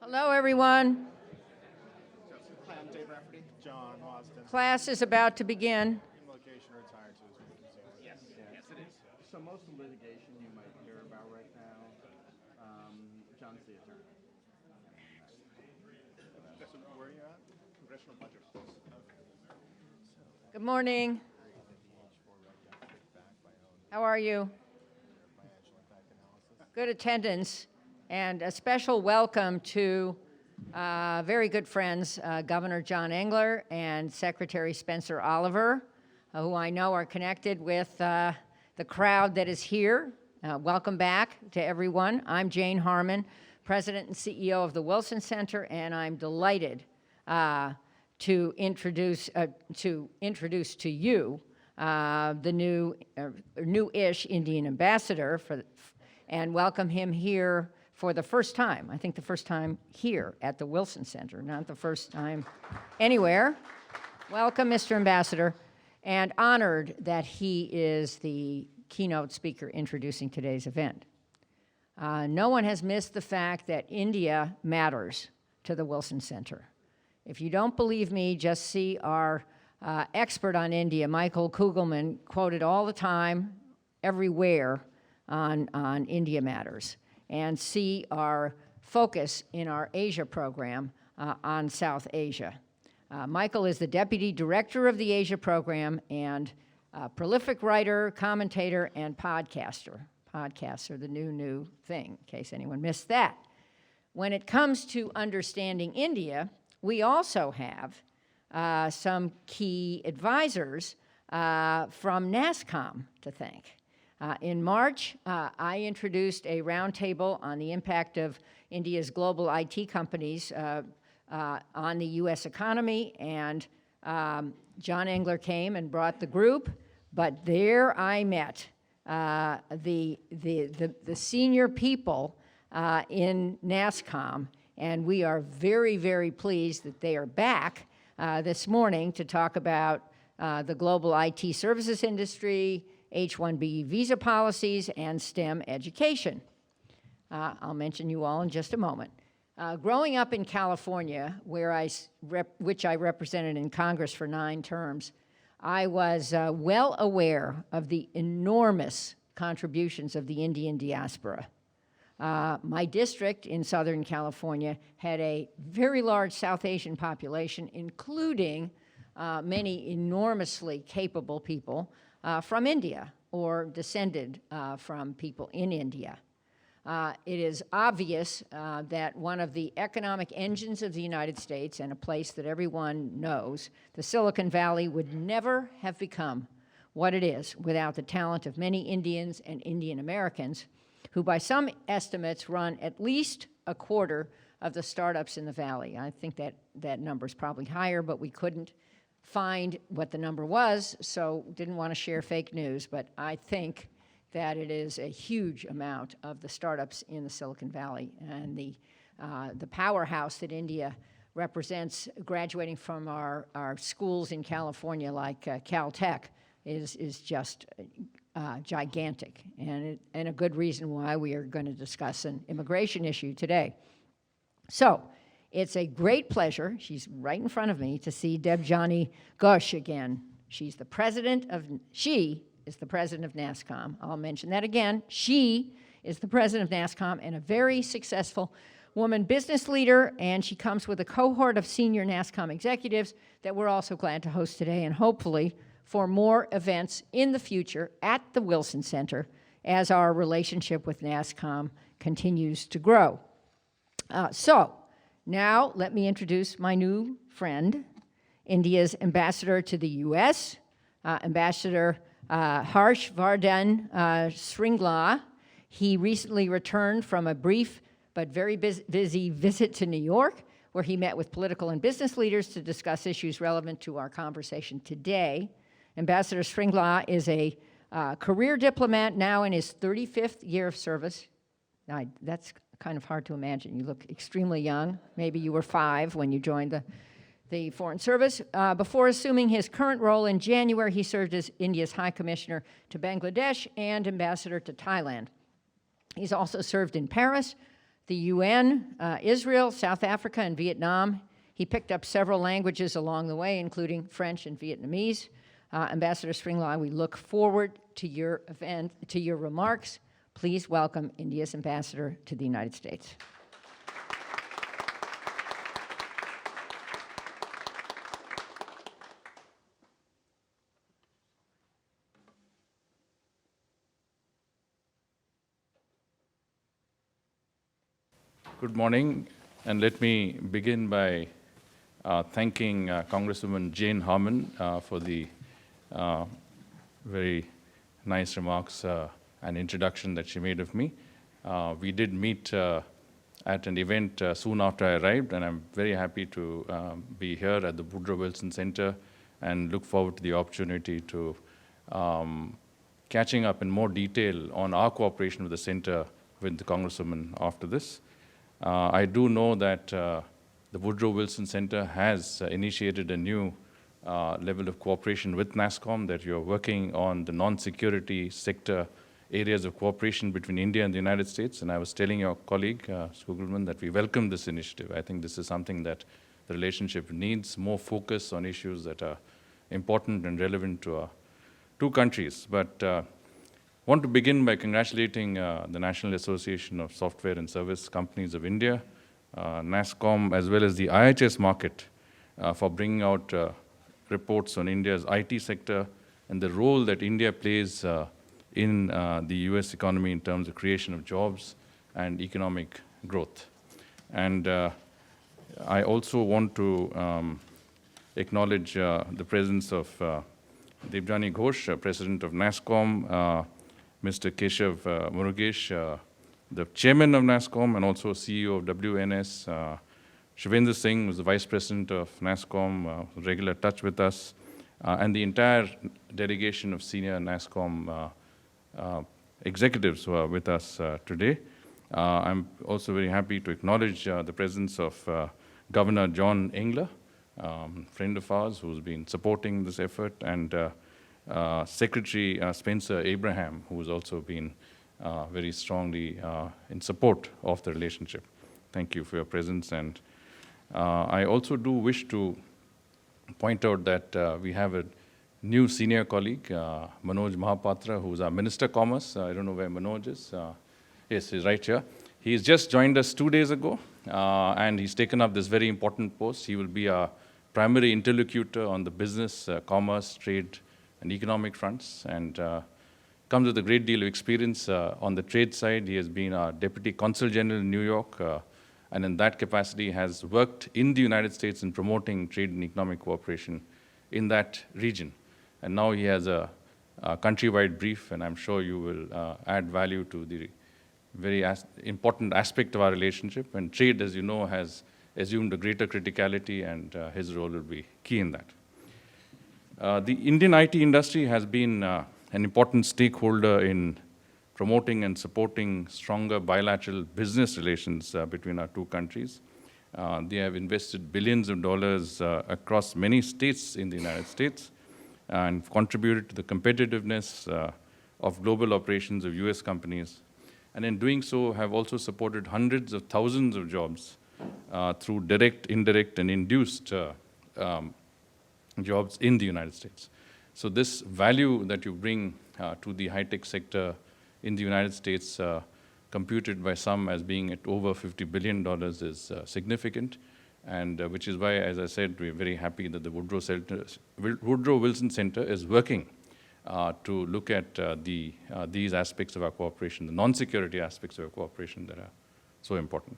Hello, everyone. Hi, I'm Dave Rafferty. John Wasden. Class is about to begin. Location retired to Yes, yes it is. So most of the litigation you might hear about right now, John's the attorney. So where are you at? Congressional budget. Good morning. How are you? Good attendance, and a special welcome to very good friends, Governor John Engler and Secretary Spencer Oliver, who I know are connected with the crowd that is here. Welcome back to everyone. I'm Jane Harmon, President and CEO of the Wilson Center, and I'm delighted to introduce to you the new-ish Indian ambassador and welcome him here for the first time. I think the first time here at the Wilson Center, not the first time anywhere. Welcome, Mr. Ambassador, and honored that he is the keynote speaker introducing today's event. No one has missed the fact that India matters to the Wilson Center. If you don't believe me, just see our expert on India, Michael Kugelman, quoted all the time, everywhere, on India matters, and see our focus in our Asia program on South Asia. Michael is the Deputy Director of the Asia program and prolific writer, commentator, and podcaster. Podcasts are the new thing, in case anyone missed that. When it comes to understanding India, we also have some key advisors from NASSCOM to thank. In March, I introduced a roundtable on the impact of India's global IT companies on the U.S. economy, and John Engler came and brought the group, but there I met the senior people in NASSCOM, and we are very, very pleased that they are back this morning to talk about the global IT services industry, H-1B visa policies, and STEM education. I'll mention you all in just a moment. Growing up in California, which I represented in Congress for 9 terms, I was well aware of the enormous contributions of the Indian diaspora. My district in Southern California had a very large South Asian population, including many enormously capable people from India or descended from people in India. It is obvious that one of the economic engines of the United States, and a place that everyone knows, the Silicon Valley, would never have become what it is without the talent of many Indians and Indian Americans, who by some estimates run at least a quarter of the startups in the Valley. I think that number is probably higher, but we couldn't find what the number was, so didn't want to share fake news, but I think that it is a huge amount of the startups in the Silicon Valley, and the powerhouse that India represents, graduating from our schools in California like Caltech, is just gigantic, and a good reason why we are going to discuss an immigration issue today. So, it's a great pleasure, she's right in front of me, to see Debjani Ghosh again. She is the president of NASSCOM. I'll mention that again. She is the president of NASSCOM and a very successful woman business leader, and she comes with a cohort of senior NASSCOM executives that we're also glad to host today, and hopefully for more events in the future at the Wilson Center as our relationship with NASSCOM continues to grow. So, now let me introduce my new friend, India's ambassador to the U.S., Ambassador Harsh Vardhan Shringla. He recently returned from a brief but very busy visit to New York, where he met with political and business leaders to discuss issues relevant to our conversation today. Ambassador Shringla is a career diplomat now in his 35th year of service. That's kind of hard to imagine. You look extremely young. Maybe you were 5 when you joined the Foreign Service. Before assuming his current role in January, he served as India's High Commissioner to Bangladesh and Ambassador to Thailand. He's also served in Paris, the UN, Israel, South Africa, and Vietnam. He picked up several languages along the way, including French and Vietnamese. Ambassador Sringla, we look forward to your event, to your remarks. Please welcome India's ambassador to the United States. Good morning, and let me begin by thanking Congresswoman Jane Harman for the very nice remarks and introduction that she made of me. We did meet at an event soon after I arrived, and I'm very happy to be here at the Woodrow Wilson Center and look forward to the opportunity to catching up in more detail on our cooperation with the center with the Congresswoman after this. I do know that the Woodrow Wilson Center has initiated a new level of cooperation with NASSCOM, that you're working on the non-security sector areas of cooperation between India and the United States. And I was telling your colleague, Skugelman, that we welcome this initiative. I think this is something that the relationship needs, more focus on issues that are important and relevant to our two countries. But I want to begin by congratulating the National Association of Software and Service Companies of India, NASSCOM, as well as the IHS market for bringing out reports on India's IT sector and the role that India plays in the US economy in terms of creation of jobs and economic growth. And I also want to acknowledge the presence of Debjani Ghosh, President of NASSCOM, Mr. Keshav Murugesh, the chairman of NASSCOM and also CEO of WNS. Shivendra Singh was the vice president of NASSCOM, regular touch with us, and the entire delegation of senior NASSCOM executives who are with us today. I'm also very happy to acknowledge the presence of Governor John Engler, friend of ours who's been supporting this effort, and Secretary Spencer Abraham, who has also been very strongly in support of the relationship. Thank you for your presence. And I also do wish to point out that we have a new senior colleague, Manoj Mahapatra, who is our Minister of Commerce. I don't know where Manoj is. Yes, he's right here. He's just joined us 2 days ago, and he's taken up this very important post. He will be our primary interlocutor on the business, commerce, trade, and economic fronts, and comes with a great deal of experience on the trade side. He has been our Deputy Consul General in New York, and in that capacity has worked in the United States in promoting trade and economic cooperation in that region. And now he has a countrywide brief, and I'm sure you will add value to the very important aspect of our relationship. And trade, as you know, has assumed a greater criticality, and his role will be key in that. The Indian IT industry has been an important stakeholder in promoting and supporting stronger bilateral business relations between our two countries. They have invested billions of dollars across many states in the United States and contributed to the competitiveness of global operations of US companies. And in doing so, have also supported hundreds of thousands of jobs through direct, indirect, and induced jobs in the United States. So this value that you bring to the high-tech sector in the United States, computed by some as being at over $50 billion, is significant, and which is why, as I said, we're very happy that the Woodrow Wilson Center is working to look at these aspects of our cooperation, the non-security aspects of our cooperation that are so important.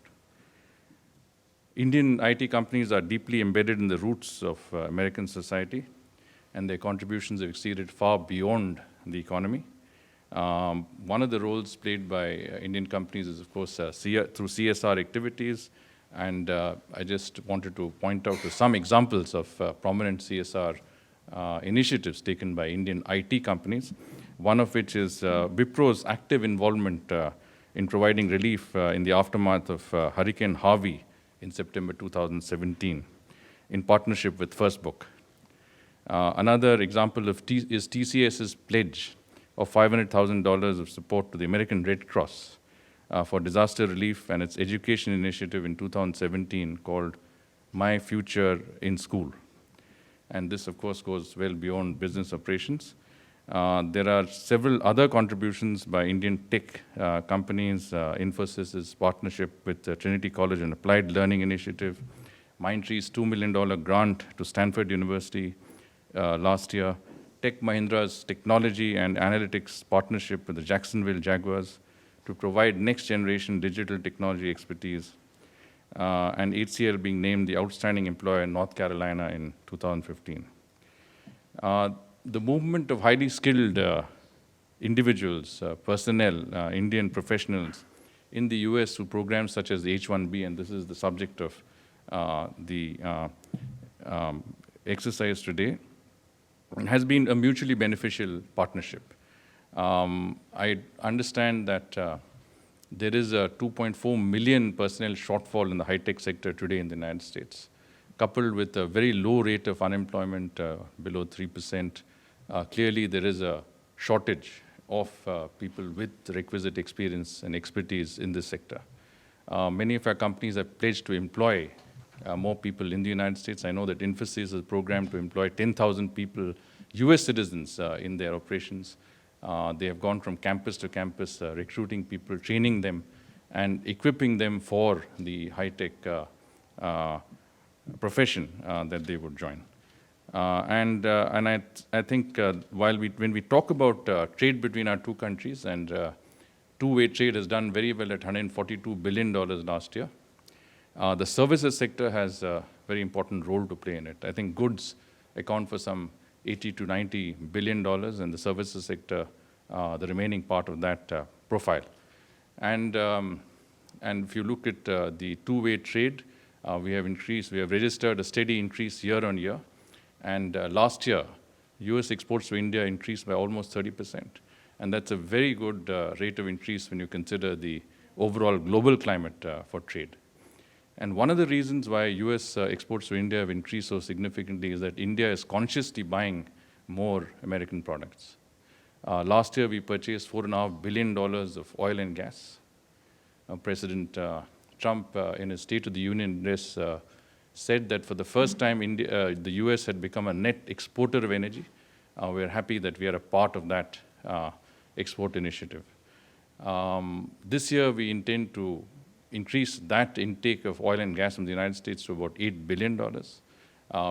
Indian IT companies are deeply embedded in the roots of American society, and their contributions have exceeded far beyond the economy. One of the roles played by Indian companies is, of course, through CSR activities, and I just wanted to point out to some examples of prominent CSR initiatives taken by Indian IT companies, one of which is Wipro's active involvement in providing relief in the aftermath of Hurricane Harvey in September 2017, in partnership with Firstbook. Another example is TCS's pledge of $500,000 of support to the American Red Cross for disaster relief and its education initiative in 2017 called My Future in School. And this, of course, goes well beyond business operations. There are several other contributions by Indian tech companies. Infosys' partnership with Trinity College and Applied Learning Initiative, Mindtree's $2 million grant to Stanford University last year, Tech Mahindra's technology and analytics partnership with the Jacksonville Jaguars to provide next-generation digital technology expertise, and HCL being named the Outstanding Employer in North Carolina in 2015. The movement of highly skilled individuals, personnel, Indian professionals in the US through programs such as the H-1B, and this is the subject of the exercise today, has been a mutually beneficial partnership. I understand that there is a 2.4 million personnel shortfall in the high-tech sector today in the United States, coupled with a very low rate of unemployment, below 3%. Clearly, there is a shortage of people with requisite experience and expertise in this sector. Many of our companies have pledged to employ more people in the United States. I know that Infosys has a program to employ 10,000 people, US citizens, in their operations. They have gone from campus to campus, recruiting people, training them, and equipping them for the high-tech profession that they would join. And I think when we talk about trade between our two countries, and two-way trade has done very well at $142 billion last year. The services sector has a very important role to play in it. I think goods account for some $80 to $90 billion, and the services sector, the remaining part of that profile. And if you look at the two-way trade, we have registered a steady increase year on year. And last year, US exports to India increased by almost 30%. And that's a very good rate of increase when you consider the overall global climate for trade. And one of the reasons why US exports to India have increased so significantly is that India is consciously buying more American products. Last year, we purchased $4.5 billion of oil and gas. President Trump, in his State of the Union address, said that for the first time, the US had become a net exporter of energy. We're happy that we are a part of that export initiative. This year, we intend to increase that intake of oil and gas from the United States to about $8 billion.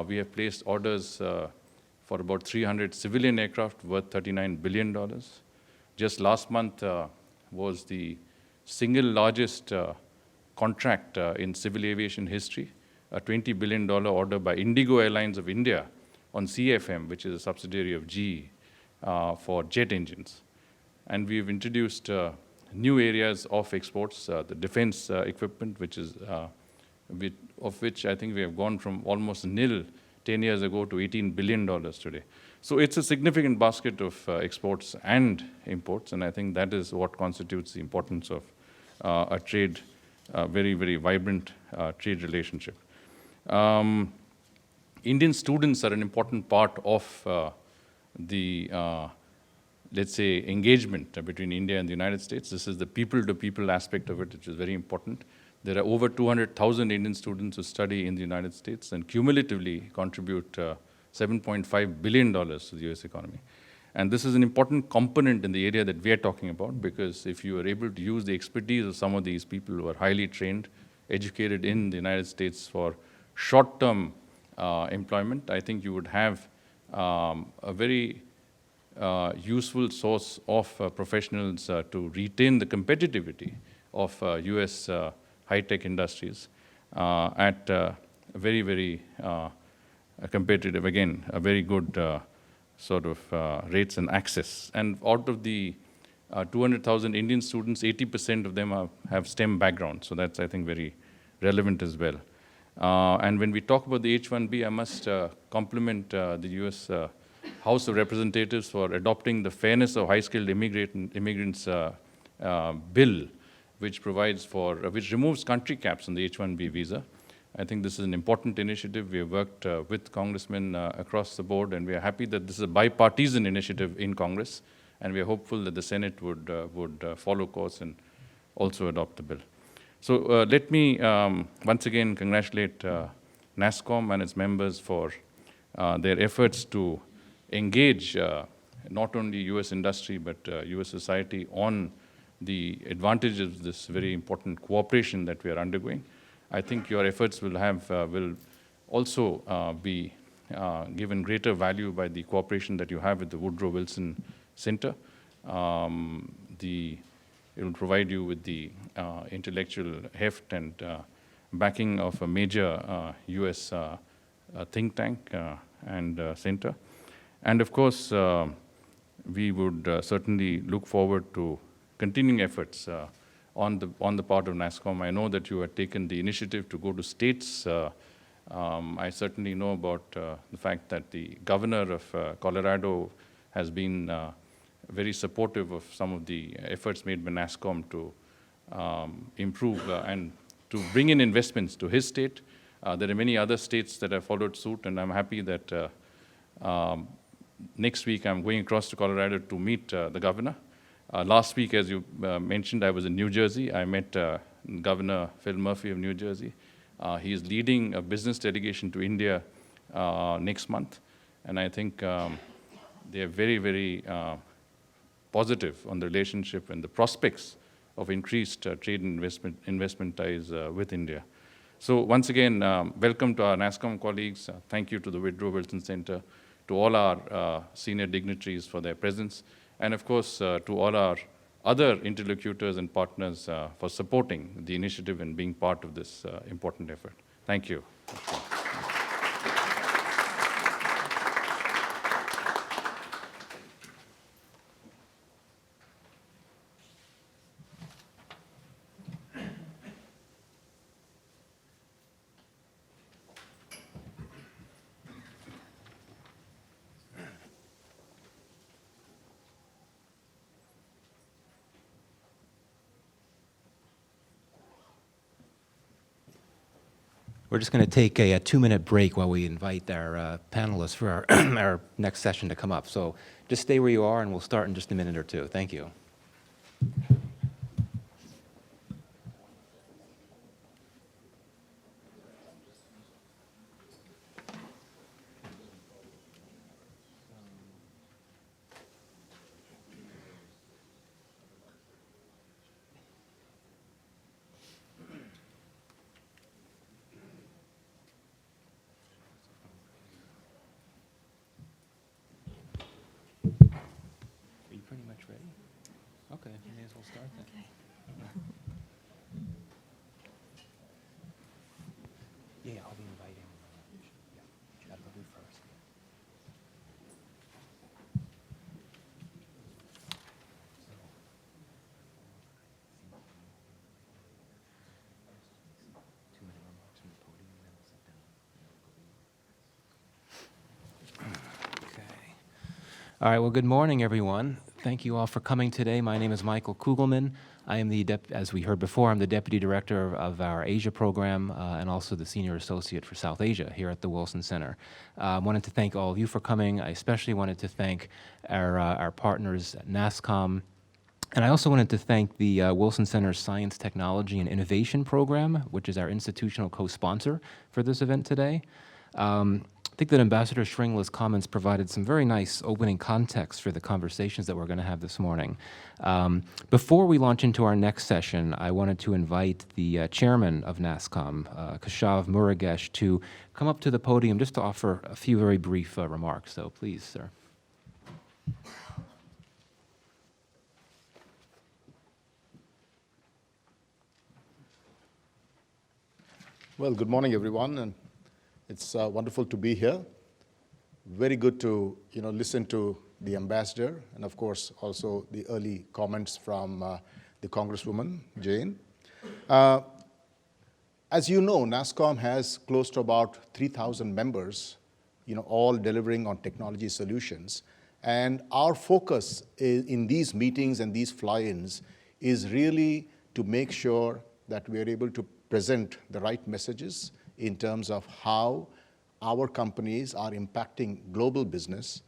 We have placed orders for about 300 civilian aircraft worth $39 billion. Just last month was the single largest contract in civil aviation history, a $20 billion order by Indigo Airlines of India on CFM, which is a subsidiary of GE, for jet engines. And we've introduced new areas of exports, the defense equipment, of which I think we have gone from almost nil 10 years ago to $18 billion today. So it's a significant basket of exports and imports, and I think that is what constitutes the importance of a trade, very, very vibrant trade relationship. Indian students are an important part of the let's say, engagement between India and the United States. This is the people-to-people aspect of it, which is very important. There are over 200,000 Indian students who study in the United States and cumulatively contribute $7.5 billion to the US economy. And this is an important component in the area that we are talking about, because if you are able to use the expertise of some of these people who are highly trained, educated in the United States for short-term employment, I think you would have a very useful source of professionals to retain the competitivity of US high-tech industries at very, very competitive, again, a very good sort of rates and access. And out of the 200,000 Indian students, 80% of them have STEM background. So that's, I think, very relevant as well. And when we talk about the H-1B, I must compliment the US House of Representatives for adopting the Fairness of High-Skilled Immigrants bill, which removes country caps on the H-1B visa. I think this is an important initiative. We have worked with congressmen across the board, and we are happy that this is a bipartisan initiative in Congress, and we are hopeful that the Senate would follow course and also adopt the bill. So let me once again congratulate NASSCOM and its members for their efforts to engage not only U.S. industry but U.S. society on the advantages of this very important cooperation that we are undergoing. I think your efforts will also be given greater value by the cooperation that you have with the Woodrow Wilson Center. It will provide you with the intellectual heft and backing of a major U.S. Think tank and center. And of course, we would certainly look forward to continuing efforts on the part of NASSCOM. I know that you have taken the initiative to go to states. I certainly know about the fact that the governor of Colorado has been very supportive of some of the efforts made by NASSCOM to improve and to bring in investments to his state. There are many other states that have followed suit, and I'm happy that next week I'm going across to Colorado to meet the governor. Last week, as you mentioned, I was in New Jersey. I met Governor Phil Murphy of New Jersey. He is leading a business delegation to India next month, and I think they are very, very positive on the relationship and the prospects of increased trade and investment ties with India. So once again, welcome to our NASSCOM colleagues. Thank you to the Woodrow Wilson Center, to all our senior dignitaries for their presence, and of course to all our other interlocutors and partners for supporting the initiative and being part of this important effort. Thank you. We're just going to take a 2-minute break while we invite our panelists for our, our next session to come up. So just stay where you are, and we'll start in just a minute or two. Thank you. Are you pretty much ready? Okay, you may as well start then. Yeah, I'll be inviting. Yeah, Chad will do first. Two-minute remarks from the podium, and then we'll sit down. Okay. All right, well, good morning, everyone. Thank you all for coming today. My name is Michael Kugelman. I am as we heard before, I'm the Deputy Director of our Asia program and also the Senior Associate for South Asia here at the Wilson Center. I wanted to thank all of you for coming. I especially wanted to thank our partners at NASSCOM. And I also wanted to thank the Wilson Center's Science, Technology, and Innovation program, which is our institutional co-sponsor for this event today. I think that Ambassador Shringla's comments provided some very nice opening context for the conversations that we're going to have this morning. Before we launch into our next session, I wanted to invite the chairman of NASSCOM, Keshav Murugesh, to come up to the podium just to offer a few very brief remarks. So please, sir. Well, good morning, everyone, and it's wonderful to be here. Very good to listen to the ambassador, and of course also the early comments from the Congresswoman Jane. As you know, NASSCOM has close to about 3,000 members, all delivering on technology solutions. And our focus in these meetings and these fly-ins is really to make sure that we are able to present the right messages in terms of how our companies are impacting global business,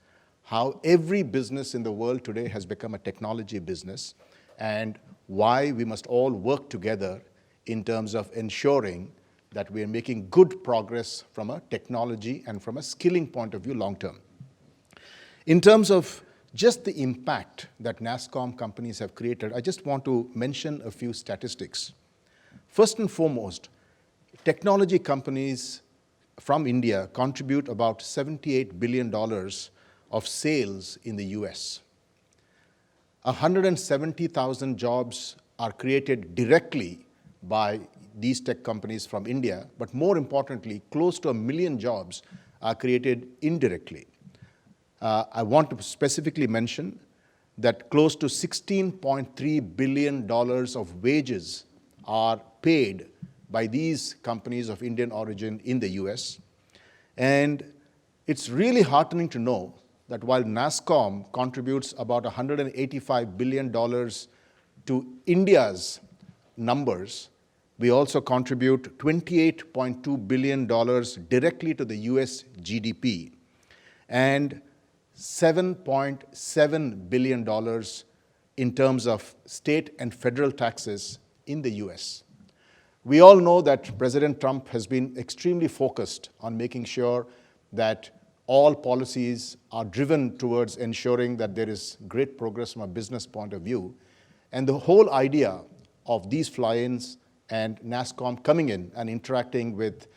how every business in the world today has become a technology business, and why we must all work together in terms of ensuring that we are making good progress from a technology and from a skilling point of view long term. In terms of just the impact that NASSCOM companies have created, I just want to mention a few statistics. First and foremost, technology companies from India contribute about $78 billion of sales in the US. 170,000 jobs are created directly by these tech companies from India, but more importantly, close to 1 million jobs are created indirectly. I want to specifically mention that close to $16.3 billion of wages are paid by these companies of Indian origin in the US. And it's really heartening to know that while NASSCOM contributes about $185 billion to India's numbers, we also contribute $28.2 billion directly to the US GDP and $7.7 billion in terms of state and federal taxes in the US. We all know that President Trump has been extremely focused on making sure that all policies are driven towards ensuring that there is great progress from a business point of view. And the whole idea of these fly-ins and NASSCOM coming in and interacting with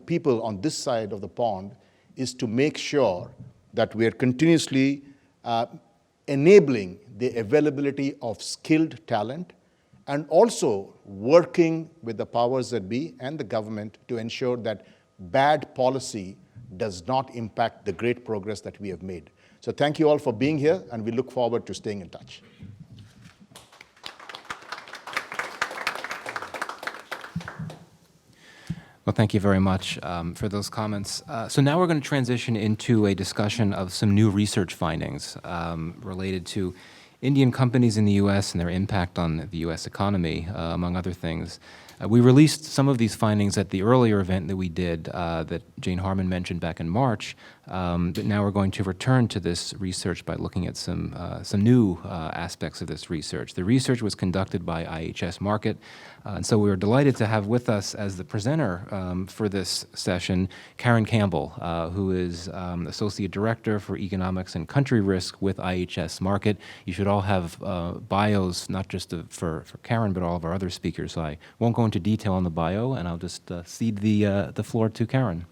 people on this side of the pond is to make sure that we are continuously enabling the availability of skilled talent and also working with the powers that be and the government to ensure that bad policy does not impact the great progress that we have made. So thank you all for being here, and we look forward to staying in touch. Well, thank you very much for those comments. So now we're going to transition into a discussion of some new research findings related to Indian companies in the U.S. and their impact on the U.S. economy, among other things. We released some of these findings at the earlier event that we did that Jane Harman mentioned back in March, but now we're going to return to this research by looking at some new aspects of this research. The research was conducted by IHS Markit, and so we were delighted to have with us as the presenter for this session Karen Campbell, who is Associate Director for Economics and Country Risk with IHS Markit. You should all have bios, not just for Karen, but all of our other speakers. So I won't go into detail on the bio, and I'll just cede the floor to Karen.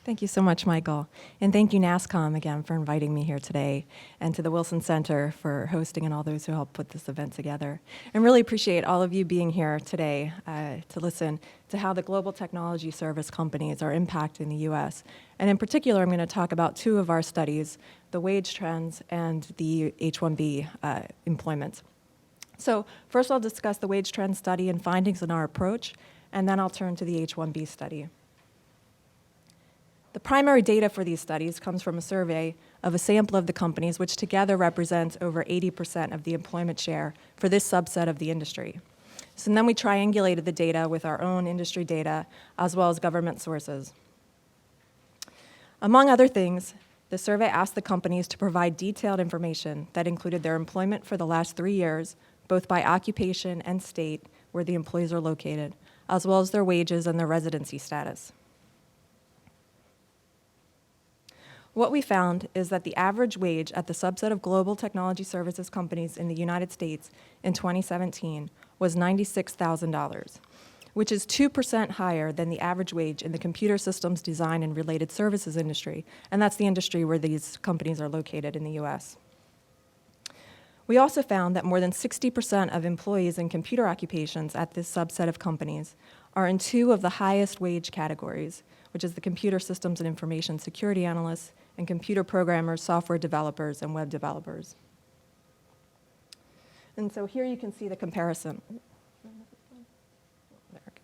Thank you so much, Michael. And thank you, NASSCOM, again, for inviting me here today, and to the Wilson Center for hosting and all those who helped put this event together. And really appreciate all of you being here today to listen to how the global technology service companies are impacting the U.S. And in particular, I'm going to talk about two of our studies, the wage trends and the H-1B employment. So first I'll discuss the wage trend study and findings in our approach, and then I'll turn to the H-1B study. The primary data for these studies comes from a survey of a sample of the companies, which together represents over 80% of the employment share for this subset of the industry. So then we triangulated the data with our own industry data, as well as government sources. Among other things, the survey asked the companies to provide detailed information that included their employment for the last 3 years, both by occupation and state where the employees are located, as well as their wages and their residency status. What we found is that the average wage at the subset of global technology services companies in the United States in 2017 was $96,000, which is 2% higher than the average wage in the computer systems design and related services industry, and that's the industry where these companies are located in the US. We also found that more than 60% of employees in computer occupations at this subset of companies are in two of the highest wage categories, which is the computer systems and information security analysts and computer programmers, software developers, and web developers. And so here you can see the comparison. There we go.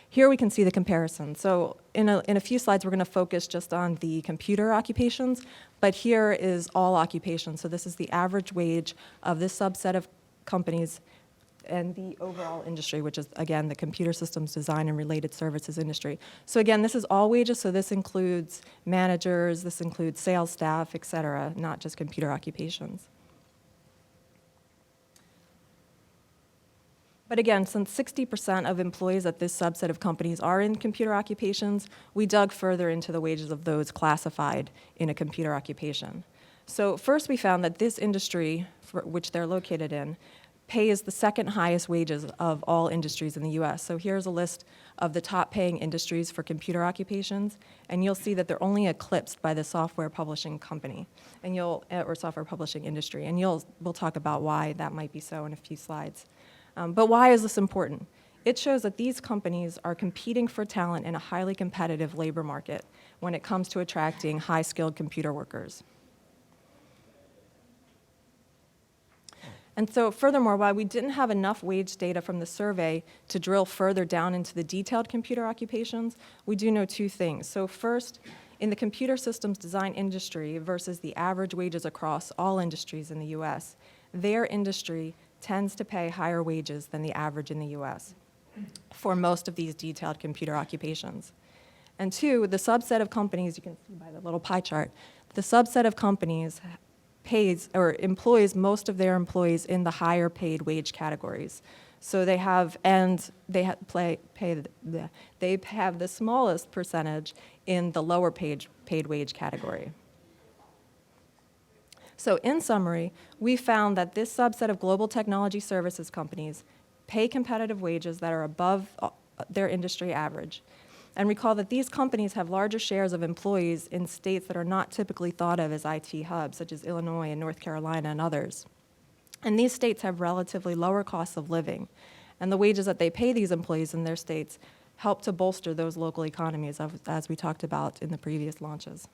Here we can see the comparison. So in a few slides, we're going to focus just on the computer occupations, but here is all occupations. So this is the average wage of this subset of companies and the overall industry, which is, again, the computer systems design and related services industry. So again, this is all wages, so this includes managers, this includes sales staff, et cetera, not just computer occupations. But again, since 60% of employees at this subset of companies are in computer occupations, we dug further into the wages of those classified in a computer occupation. So first we found that this industry, for which they're located in, pays the second highest wages of all industries in the US. So here's a list of the top paying industries for computer occupations, and you'll see that they're only eclipsed by the software publishing company, and or software publishing industry, and we'll talk about why that might be so in a few slides. But why is this important? It shows that these companies are competing for talent in a highly competitive labor market when it comes to attracting high-skilled computer workers. And so furthermore, while we didn't have enough wage data from the survey to drill further down into the detailed computer occupations, we do know two things. So first, in the computer systems design industry versus the average wages across all industries in the US, their industry tends to pay higher wages than the average in the US for most of these detailed computer occupations. And two, the subset of companies, you can see by the little pie chart, the subset of companies pays or employs most of their employees in the higher paid wage categories. So they have, and they have the smallest percentage in the lower paid wage category. So in summary, we found that this subset of global technology services companies pay competitive wages that are above their industry average. And recall that these companies have larger shares of employees in states that are not typically thought of as IT hubs, such as Illinois and North Carolina and others. And these states have relatively lower costs of living. And the wages that they pay these employees in their states help to bolster those local economies, as we talked about in the previous launches.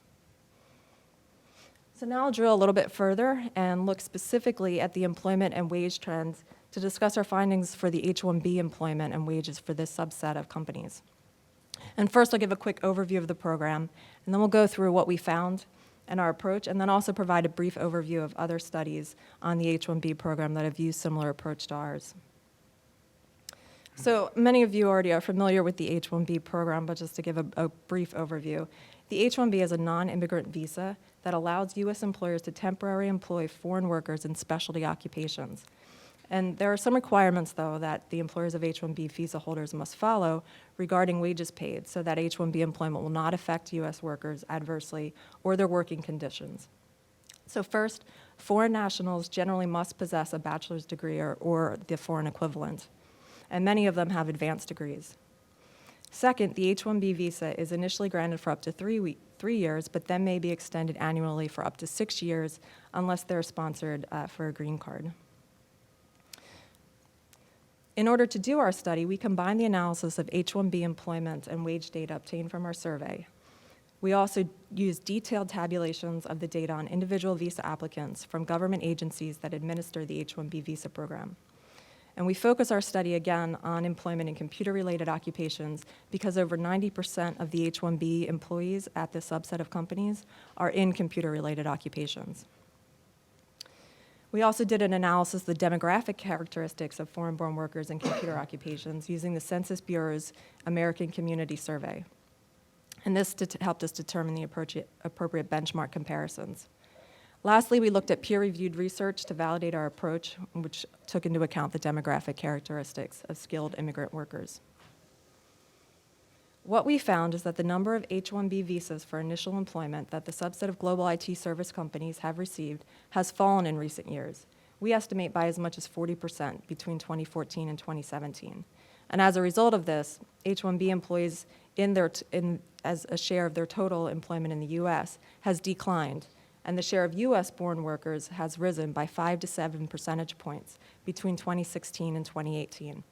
So now I'll drill a little bit further and look specifically at the employment and wage trends to discuss our findings for the H-1B employment and wages for this subset of companies. And first, I'll give a quick overview of the program, and then we'll go through what we found and our approach, and then also provide a brief overview of other studies on the H-1B program that have used similar approach to ours. So many of you already are familiar with the H-1B program, but just to give a brief overview. The H-1B is a non-immigrant visa that allows U.S. employers to temporarily employ foreign workers in specialty occupations. And there are some requirements, though, that the employers of H-1B visa holders must follow regarding wages paid, so that H-1B employment will not affect U.S. workers adversely or their working conditions. So first, foreign nationals generally must possess a bachelor's degree or the foreign equivalent, and many of them have advanced degrees. Second, the H-1B visa is initially granted for up to 3 years, but then may be extended annually for up to 6 years unless they're sponsored for a green card. In order to do our study, we combined the analysis of H-1B employment and wage data obtained from our survey. We also used detailed tabulations of the data on individual visa applicants from government agencies that administer the H-1B visa program. And we focus our study again on employment in computer-related occupations because over 90% of the H-1B employees at this subset of companies are in computer-related occupations. We also did an analysis of the demographic characteristics of foreign-born workers in computer occupations using the Census Bureau's American Community Survey. And this helped us determine the appropriate benchmark comparisons. Lastly, we looked at peer-reviewed research to validate our approach, which took into account the demographic characteristics of skilled immigrant workers. What we found is that the number of H-1B visas for initial employment that the subset of global IT service companies have received has fallen in recent years. We estimate by as much as 40% between 2014 and 2017. And as a result of this, H-1B employees as a share of their total employment in the U.S. has declined, and the share of U.S.-born workers has risen by 5 to 7 percentage points between 2016 and 2018.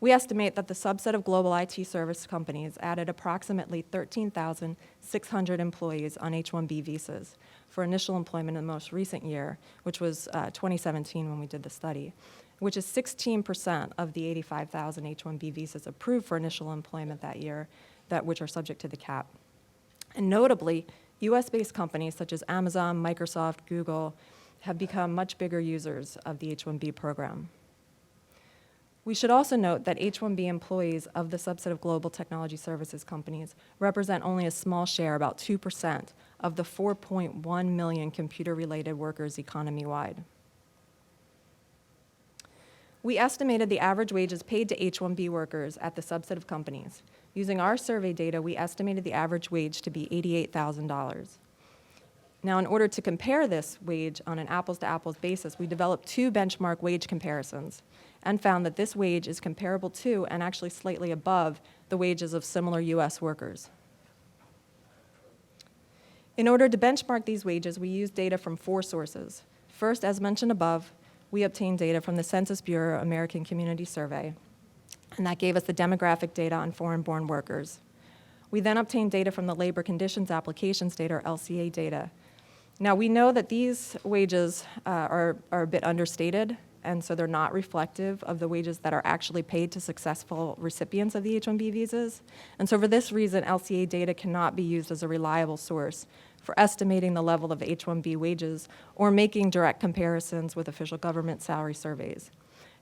We estimate that the subset of global IT service companies added approximately 13,600 employees on H-1B visas for initial employment in the most recent year, which was 2017 when we did the study, which is 16% of the 85,000 H-1B visas approved for initial employment that year, which are subject to the cap. And notably, US-based companies such as Amazon, Microsoft, Google have become much bigger users of the H-1B program. We should also note that H-1B employees of the subset of global technology services companies represent only a small share, about 2%, of the 4.1 million computer-related workers economy-wide. We estimated the average wages paid to H-1B workers at the subset of companies. Using our survey data, we estimated the average wage to be $88,000. Now, in order to compare this wage on an apples-to-apples basis, we developed 2 benchmark wage comparisons and found that this wage is comparable to and actually slightly above the wages of similar U.S. workers. In order to benchmark these wages, we used data from 4 sources. First, as mentioned above, we obtained data from the Census Bureau American Community Survey, and that gave us the demographic data on foreign-born workers. We then obtained data from the Labor Conditions Applications Data, or LCA data. Now, we know that these wages are a bit understated, and so they're not reflective of the wages that are actually paid to successful recipients of the H-1B visas. And so for this reason, LCA data cannot be used as a reliable source for estimating the level of H-1B wages or making direct comparisons with official government salary surveys.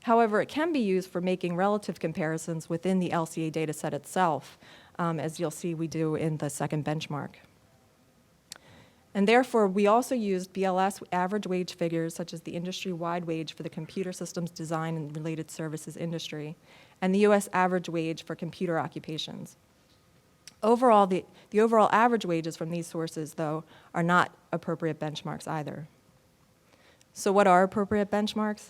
However, it can be used for making relative comparisons within the LCA data set itself, as you'll see we do in the second benchmark. And therefore, we also used BLS average wage figures, such as the industry-wide wage for the computer systems design and related services industry, and the U.S. average wage for computer occupations. Overall, the overall average wages from these sources, though, are not appropriate benchmarks either. So what are appropriate benchmarks?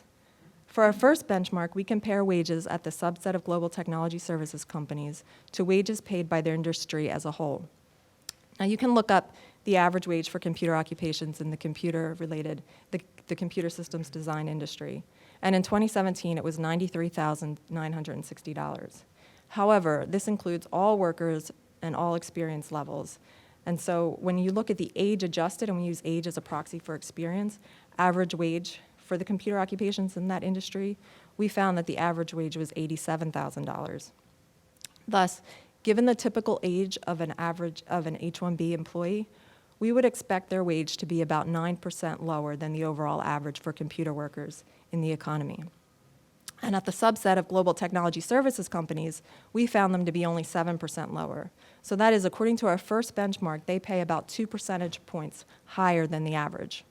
For our first benchmark, we compare wages at the subset of global technology services companies to wages paid by their industry as a whole. Now, you can look up the average wage for computer occupations in the computer systems design industry. And in 2017, it was $93,960. However, this includes all workers and all experience levels. And so when you look at the age adjusted, and we use age as a proxy for experience, average wage for the computer occupations in that industry, we found that the average wage was $87,000. Thus, given the typical age of an H-1B employee, we would expect their wage to be about 9% lower than the overall average for computer workers in the economy. And at the subset of global technology services companies, we found them to be only 7% lower. So that is, according to our first benchmark, they pay about 2 percentage points higher than the average.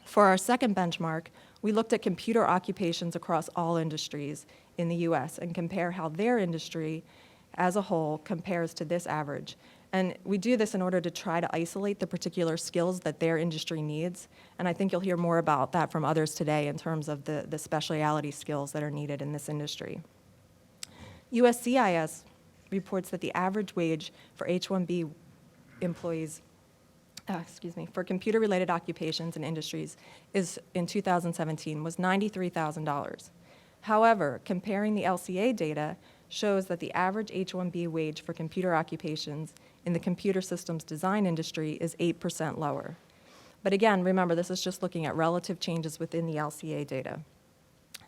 For our second benchmark, we looked at computer occupations across all industries in the US and compare how their industry as a whole compares to this average. And we do this in order to try to isolate the particular skills that their industry needs. And I think you'll hear more about that from others today in terms of the specialty skills that are needed in this industry. USCIS reports that the average wage for H-1B employees, for computer-related occupations and industries in 2017 was $93,000. However, comparing the LCA data shows that the average H-1B wage for computer occupations in the computer systems design industry is 8% lower. But again, remember, this is just looking at relative changes within the LCA data.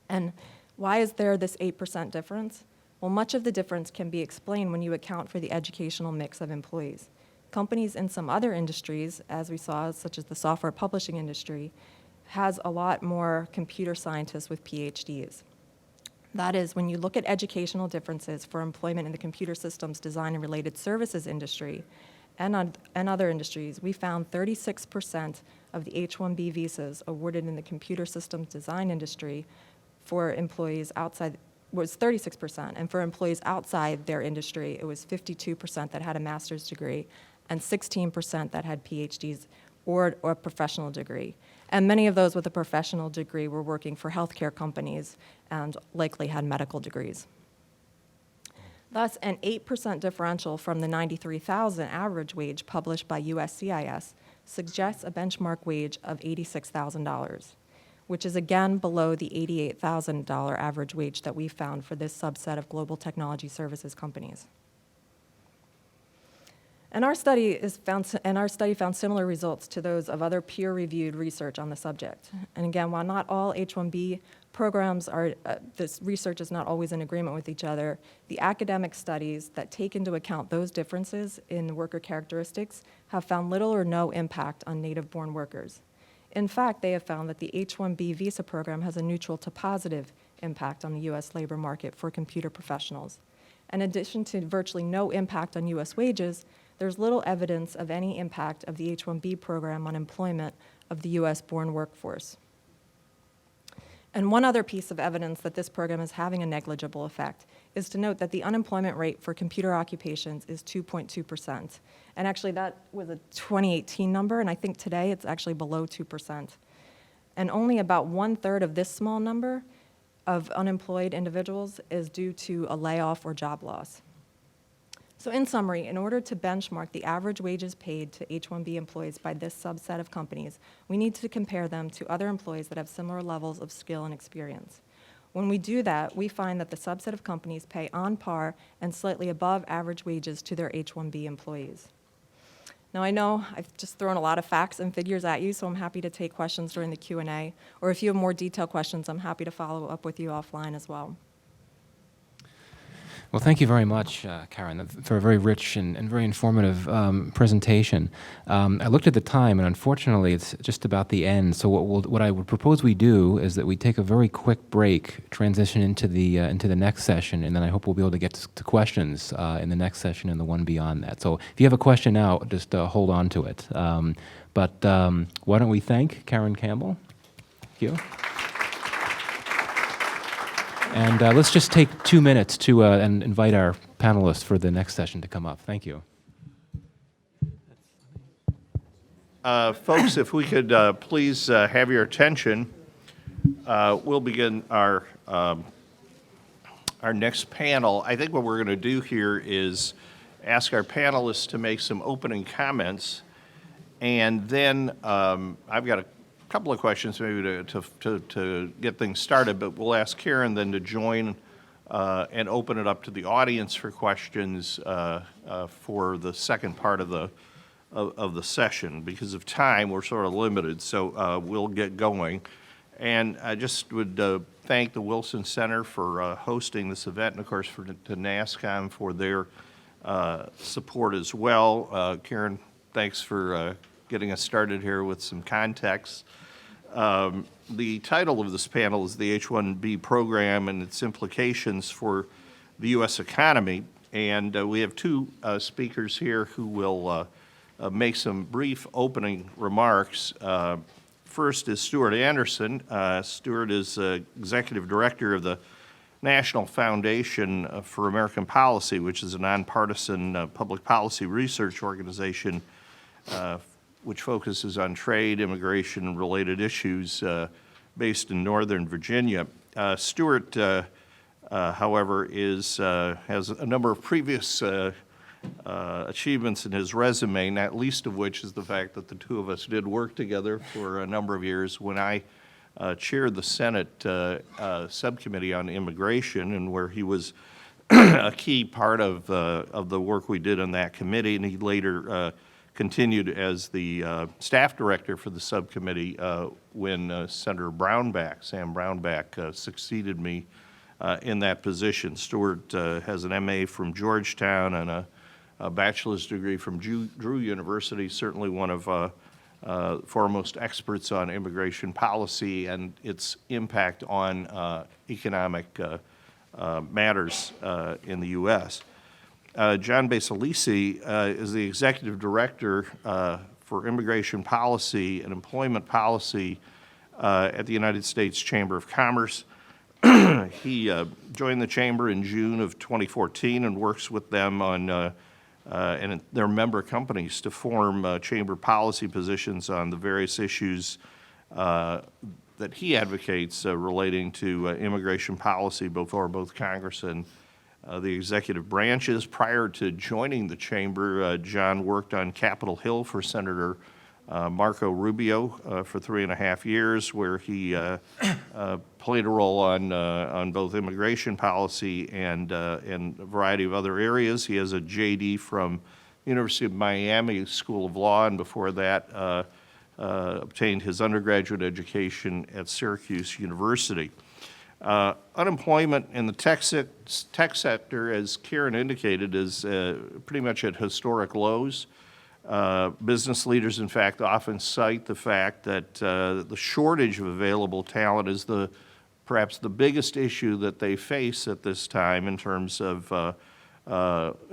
And why is there this 8% difference? Well, much of the difference can be explained when you account for the educational mix of employees. Companies in some other industries, as we saw, such as the software publishing industry, has a lot more computer scientists with PhDs. That is, when you look at educational differences for employment in the computer systems design and related services industry and other industries, we found 36% of the H-1B visas awarded in the computer systems design industry for employees outside was 36%, and for employees outside their industry, it was 52% that had a master's degree and 16% that had PhDs or a professional degree. And many of those with a professional degree were working for healthcare companies and likely had medical degrees. Thus, an 8% differential from the $93,000 average wage published by USCIS suggests a benchmark wage of $86,000, which is again below the $88,000 average wage that we found for this subset of global technology services companies. And our study found similar results to those of other peer-reviewed research on the subject. And again, while not all H-1B programs this research is not always in agreement with each other, the academic studies that take into account those differences in worker characteristics have found little or no impact on native-born workers. In fact, they have found that the H-1B visa program has a neutral to positive impact on the U.S. labor market for computer professionals. In addition to virtually no impact on U.S. wages, there's little evidence of any impact of the H-1B program on employment of the U.S.-born workforce. And one other piece of evidence that this program is having a negligible effect is to note that the unemployment rate for computer occupations is 2.2%. And actually, that was a 2018 number, and I think today it's actually below 2%. And only about 1/3 of this small number of unemployed individuals is due to a layoff or job loss. So in summary, in order to benchmark the average wages paid to H-1B employees by this subset of companies, we need to compare them to other employees that have similar levels of skill and experience. When we do that, we find that the subset of companies pay on par and slightly above average wages to their H-1B employees. Now, I know I've just thrown a lot of facts and figures at you, so I'm happy to take questions during the Q&A. Or if you have more detailed questions, I'm happy to follow up with you offline as well. Well, thank you very much, Karen, for a very rich and very informative presentation. I looked at the time, and unfortunately, it's just about the end. So what I would propose we do is that we take a very quick break, transition into the next session, and then I hope we'll be able to get to questions in the next session and the one beyond that. So if you have a question now, just hold on to it. But why don't we thank Karen Campbell? Thank you. And let's just take 2 minutes to and invite our panelists for the next session to come up. Thank you. Folks, if we could please have your attention, we'll begin our next panel. I think what we're going to do here is ask our panelists to make some opening comments, and then I've got a couple of questions maybe to get things started, but we'll ask Karen then to join and open it up to the audience for questions for the second part of the session. Because of time, we're sort of limited, so we'll get going. And I just would thank the Wilson Center for hosting this event, and of course to NASSCOM for their support as well. Karen, thanks for getting us started here with some context. The title of this panel is the H-1B program and its implications for the U.S. economy. And we have two speakers here who will make some brief opening remarks. First is Stuart Anderson. Stuart is Executive Director of the National Foundation for American Policy, which is a nonpartisan public policy research organization which focuses on trade, immigration, and related issues based in Northern Virginia. Stuart, however, has a number of previous achievements in his resume, not least of which is the fact that the two of us did work together for a number of years when I chaired the Senate Subcommittee on Immigration, and where he was a key part of the work we did on that committee, and he later continued as the staff director for the subcommittee when Senator Brownback, Sam Brownback, succeeded me in that position. Stuart has an MA from Georgetown and a bachelor's degree from Drew University, certainly one of foremost experts on immigration policy and its impact on economic matters in the U.S. John Basilisi is the Executive Director for Immigration Policy and Employment Policy at the United States Chamber of Commerce. He joined the Chamber in June of 2014 and works with them on and their member companies to form Chamber policy positions on the various issues that he advocates relating to immigration policy before both Congress and the executive branches. Prior to joining the Chamber, John worked on Capitol Hill for Senator Marco Rubio for 3.5 years, where he played a role on both immigration policy and a variety of other areas. He has a JD from University of Miami School of Law, and before that obtained his undergraduate education at Syracuse University. Unemployment in the tech sector, as Karen indicated, is pretty much at historic lows. Business leaders, in fact, often cite the fact that the shortage of available talent is perhaps the biggest issue that they face at this time in terms of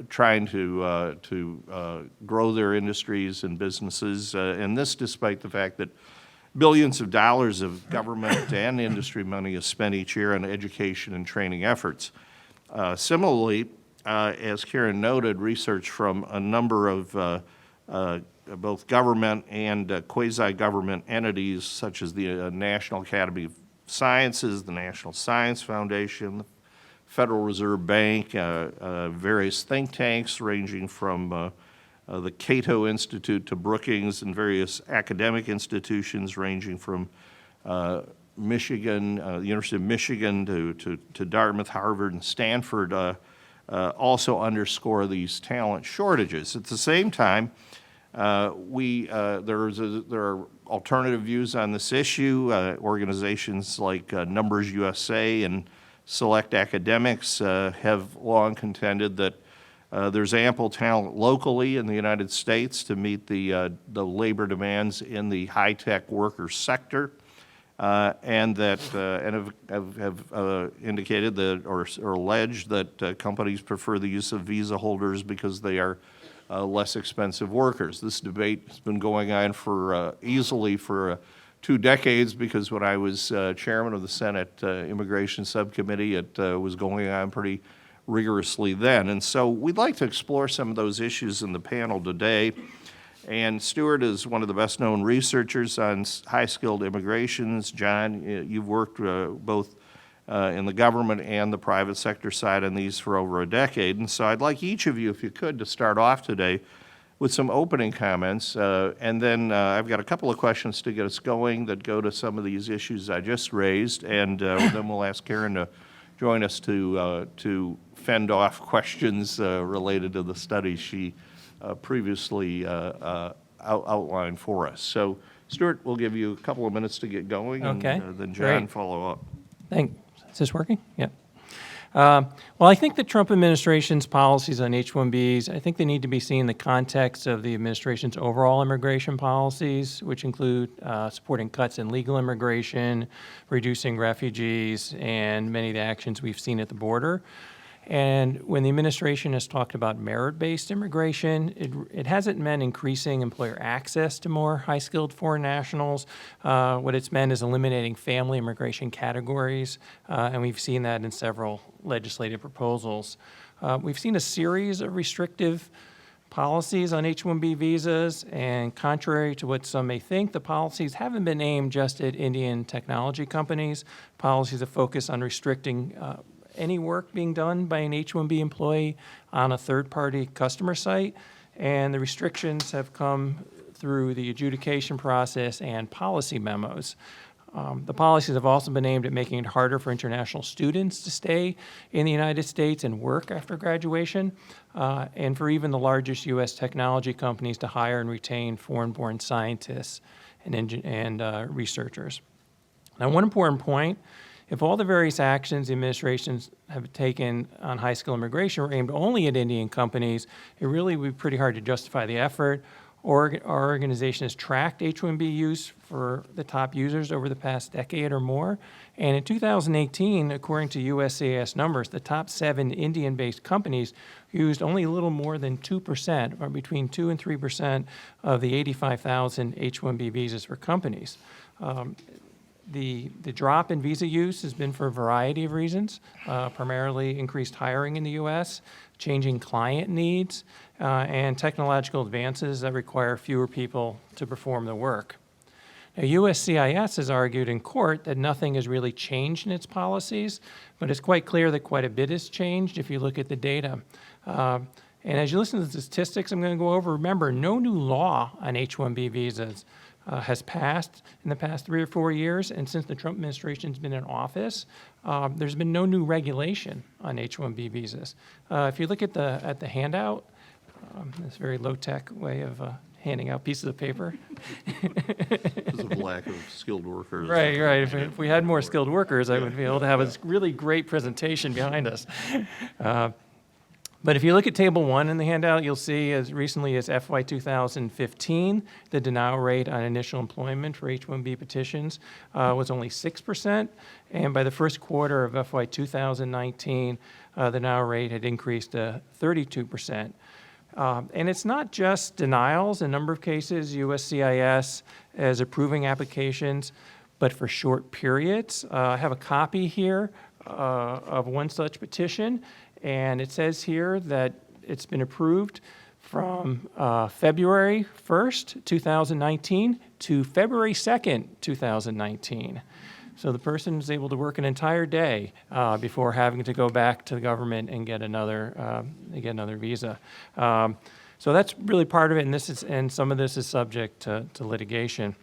trying to grow their industries and businesses, and this despite the fact that billions of dollars of government and industry money is spent each year on education and training efforts. Similarly, as Karen noted, research from a number of both government and quasi-government entities, such as the National Academy of Sciences, the National Science Foundation, the Federal Reserve Bank, various think tanks ranging from the Cato Institute to Brookings, and various academic institutions ranging from Michigan, the University of Michigan to Dartmouth, Harvard, and Stanford also underscore these talent shortages. At the same time, there are alternative views on this issue. Organizations like Numbers USA and Select Academics have long contended that there's ample talent locally in the United States to meet the labor demands in the high-tech worker sector, and have indicated that or alleged that companies prefer the use of visa holders because they are less expensive workers. This debate has been going on for easily for 2 decades, because when I was chairman of the Senate Immigration Subcommittee, it was going on pretty rigorously then. And so we'd like to explore some of those issues in the panel today. And Stuart is one of the best-known researchers on high-skilled immigrations. John, you've worked both in the government and the private sector side on these for over a decade. And so I'd like each of you, if you could, to start off today with some opening comments. And then I've got a couple of questions to get us going that go to some of these issues I just raised. And then we'll ask Karen to join us to fend off questions related to the studies she previously outlined for us. So, Stuart, we'll give you a couple of minutes to get going, Okay, and then John great. follow up. Is this working? Yeah. Well, I think the Trump administration's policies on H-1Bs, I think they need to be seen in the context of the administration's overall immigration policies, which include supporting cuts in legal immigration, reducing refugees, and many of the actions we've seen at the border. And when the administration has talked about merit-based immigration, it hasn't meant increasing employer access to more high-skilled foreign nationals. What it's meant is eliminating family immigration categories, and we've seen that in several legislative proposals. We've seen a series of restrictive policies on H-1B visas, and contrary to what some may think, the policies haven't been aimed just at Indian technology companies. Policies have focused on restricting any work being done by an H-1B employee on a third-party customer site, and the restrictions have come through the adjudication process and policy memos. The policies have also been aimed at making it harder for international students to stay in the United States and work after graduation, and for even the largest U.S. technology companies to hire and retain foreign-born scientists and researchers. Now, one important point: if all the various actions the administrations have taken on high-skill immigration were aimed only at Indian companies, it really would be pretty hard to justify the effort. Our organization has tracked H-1B use for the top users over the past decade or more. And in 2018, according to USCIS numbers, the top 7 Indian-based companies used only a little more than 2%, or between 2 and 3% of the 85,000 H-1B visas for companies. The drop in visa use has been for a variety of reasons, primarily increased hiring in the U.S., changing client needs, and technological advances that require fewer people to perform the work. Now, USCIS has argued in court that nothing has really changed in its policies, but it's quite clear that quite a bit has changed if you look at the data. And as you listen to the statistics I'm going to go over, remember, no new law on H-1B visas has passed in the past 3 or 4 years, and since the Trump administration's been in office, there's been no new regulation on H-1B visas. If you look at the handout, this very low-tech way of handing out pieces of paper. Because of lack of skilled workers. Right. If we had more skilled workers, I would be able to have a really great presentation behind us. But if you look at Table 1 in the handout, you'll see as recently as FY 2015, the denial rate on initial employment for H-1B petitions was only 6%. And by the first quarter of FY 2019, the denial rate had increased to 32%. And it's not just denials. In a number of cases, USCIS is approving applications, but for short periods. I have a copy here of one such petition, and it says here that it's been approved from February 1st, 2019 to February 2nd, 2019. So the person is able to work an entire day before having to go back to the government and get another visa. So that's really part of it, and some of this is subject to litigation.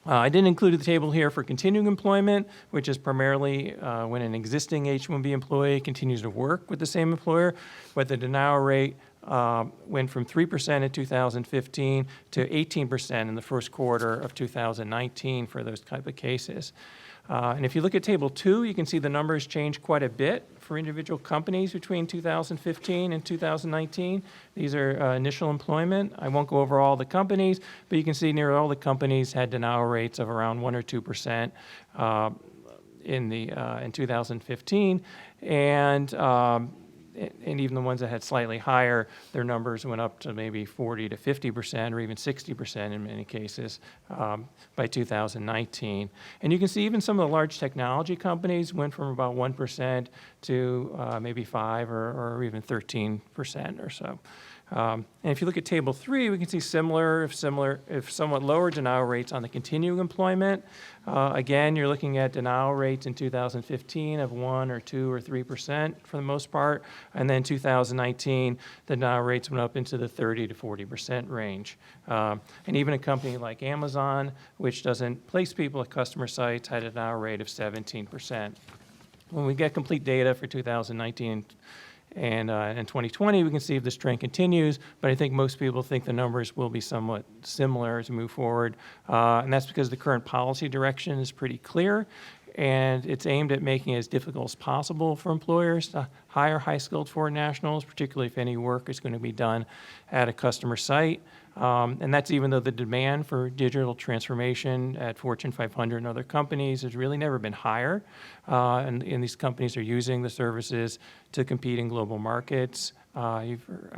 I didn't include the table here for continuing employment, which is primarily when an existing H-1B employee continues to work with the same employer, but the denial rate went from 3% in 2015 to 18% in the first quarter of 2019 for those type of cases. And if you look at Table 2, you can see the numbers change quite a bit for individual companies between 2015 and 2019. These are initial employment. I won't go over all the companies, but you can see nearly all the companies had denial rates of around 1 or 2% in 2015, and even the ones that had slightly higher, their numbers went up to maybe 40 to 50% or even 60% in many cases by 2019. And you can see even some of the large technology companies went from about 1% to maybe 5 or even 13% or so. And if you look at Table 3, we can see similar, if somewhat lower denial rates on the continuing employment. Again, you're looking at denial rates in 2015 of 1 or 2 or 3% for the most part. And then 2019, the denial rates went up into the 30 to 40% range. And even a company like Amazon, which doesn't place people at customer sites, had a denial rate of 17%. When we get complete data for 2019 and in 2020, we can see if this trend continues, but I think most people think the numbers will be somewhat similar as we move forward. And that's because the current policy direction is pretty clear, and it's aimed at making it as difficult as possible for employers to hire high-skilled foreign nationals, particularly if any work is going to be done at a customer site. And that's even though the demand for digital transformation at Fortune 500 and other companies has really never been higher. And these companies are using the services to compete in global markets. I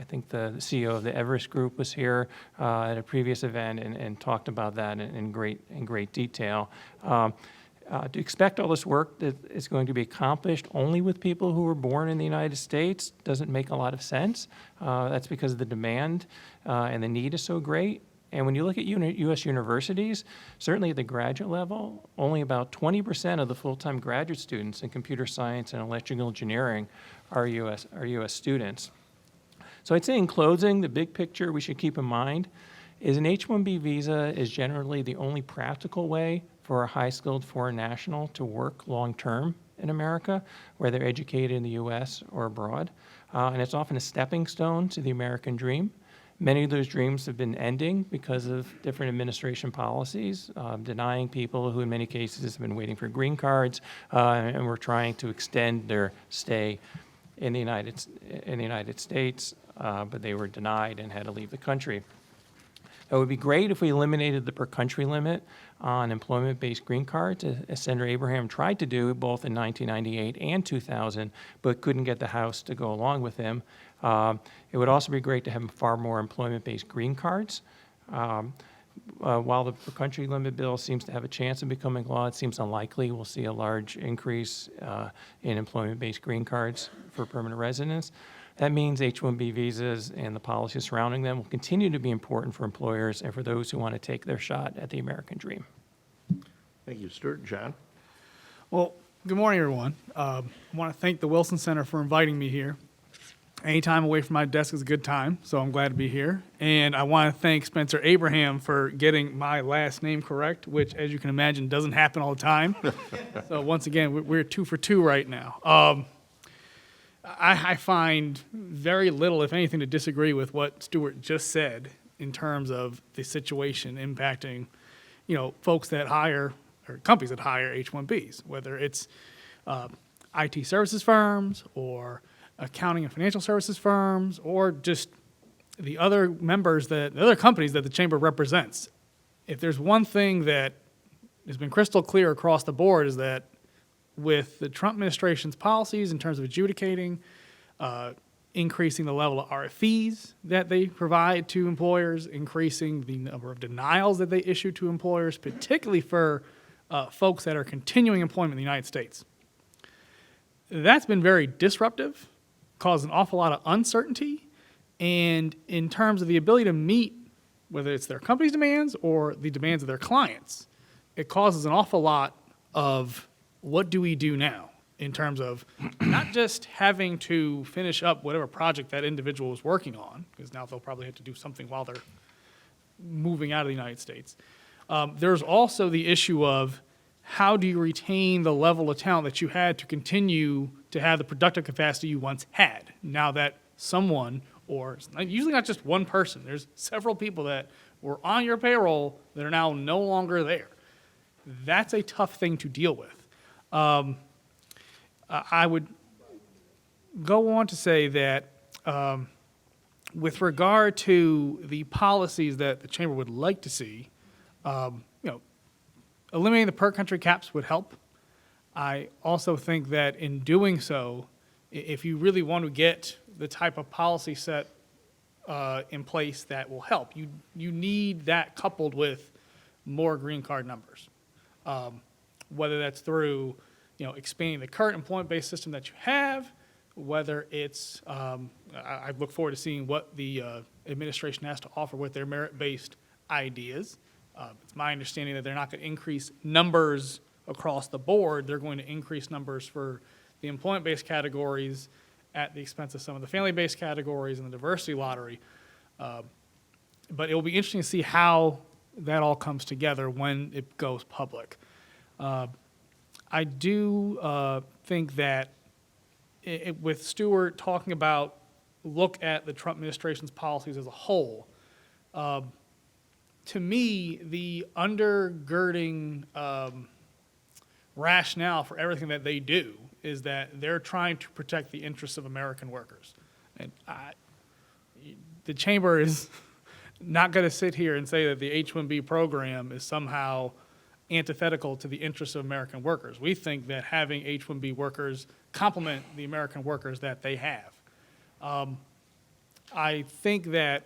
think the CEO of the Everest Group was here at a previous event and talked about that in great detail. To expect all this work that is going to be accomplished only with people who were born in the United States doesn't make a lot of sense. That's because the demand and the need is so great. And when you look at U.S. universities, certainly at the graduate level, only about 20% of the full-time graduate students in computer science and electrical engineering are U.S. students. So I'd say in closing, the big picture we should keep in mind is an H-1B visa is generally the only practical way for a high-skilled foreign national to work long-term in America, whether they're educated in the U.S. or abroad. And it's often a stepping stone to the American dream. Many of those dreams have been ending because of different administration policies, denying people who in many cases have been waiting for green cards and were trying to extend their stay in the United States, but they were denied and had to leave the country. It would be great if we eliminated the per-country limit on employment-based green cards, as Senator Abraham tried to do both in 1998 and 2000, but couldn't get the House to go along with him. It would also be great to have far more employment-based green cards. While the per-country limit bill seems to have a chance of becoming law, it seems unlikely we'll see a large increase in employment-based green cards for permanent residents. That means H-1B visas and the policies surrounding them will continue to be important for employers and for those who want to take their shot at the American dream. Thank you, Stuart. John? Well, good morning, everyone. I want to thank the Wilson Center for inviting me here. Any time away from my desk is a good time, so I'm glad to be here. And I want to thank Spencer Abraham for getting my last name correct, which, as you can imagine, doesn't happen all the time. So once again, we're 2 for 2 right now. I find very little, if anything, to disagree with what Stuart just said in terms of the situation impacting, folks that hire or companies that hire H-1Bs, whether it's IT services firms or accounting and financial services firms or just the other companies that the chamber represents. If there's one thing that has been crystal clear across the board is that with the Trump administration's policies in terms of adjudicating increasing the level of RFEs that they provide to employers, increasing the number of denials that they issue to employers, particularly for folks that are continuing employment in the United States. That's been very disruptive, caused an awful lot of uncertainty, and in terms of the ability to meet, whether it's their company's demands or the demands of their clients, it causes an awful lot of what do we do now in terms of not just having to finish up whatever project that individual was working on, because now they'll probably have to do something while they're moving out of the United States. There's also the issue of how do you retain the level of talent that you had to continue to have the productive capacity you once had, now that someone, or usually not just one person, there's several people that were on your payroll that are now no longer there. That's a tough thing to deal with. I would go on to say that with regard to the policies that the chamber would like to see, eliminating the per country caps would help. I also think that in doing so, if you really want to get the type of policy set in place that will help, you need that coupled with more green card numbers. Whether that's through expanding the current employment-based system that you have, whether it's, I look forward to seeing what the administration has to offer with their merit-based ideas. It's my understanding that they're not going to increase numbers across the board. They're going to increase numbers for the employment-based categories at the expense of some of the family-based categories and the diversity lottery. But it will be interesting to see how that all comes together when it goes public. I do think that with Stewart talking about look at the Trump administration's policies as a whole, to me, the undergirding rationale for everything that they do is that they're trying to protect the interests of American workers. And the chamber is not going to sit here and say that the H-1B program is somehow antithetical to the interests of American workers. We think that having H-1B workers complement the American workers that they have. I think that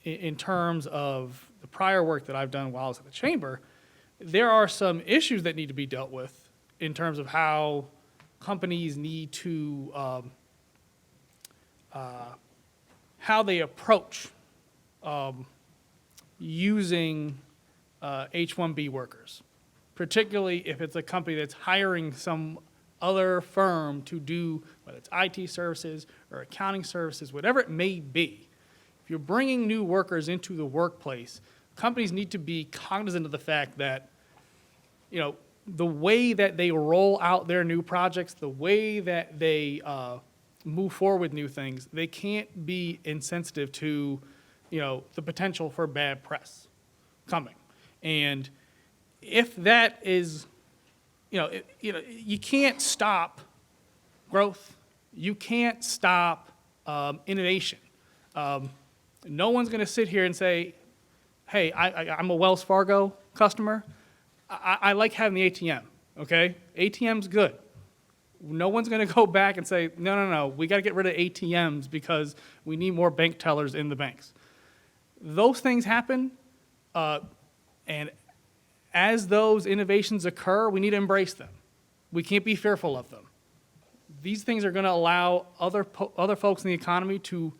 in terms of the prior work that I've done while I was at the chamber, there are some issues that need to be dealt with in terms of how companies need to, how they approach using H-1B workers, particularly if it's a company that's hiring some other firm to do, whether it's IT services or accounting services, whatever it may be. If you're bringing new workers into the workplace, companies need to be cognizant of the fact that, the way that they roll out their new projects, the way that they move forward with new things, they can't be insensitive to, the potential for bad press coming. And if that is, you can't stop growth. You can't stop innovation. No one's going to sit here and say, hey, I'm a Wells Fargo customer. I like having the ATM, okay? ATM's good. No one's going to go back and say, no, we got to get rid of ATMs because we need more bank tellers in the banks. Those things happen, and as those innovations occur, we need to embrace them. We can't be fearful of them. These things are going to allow other folks in the economy to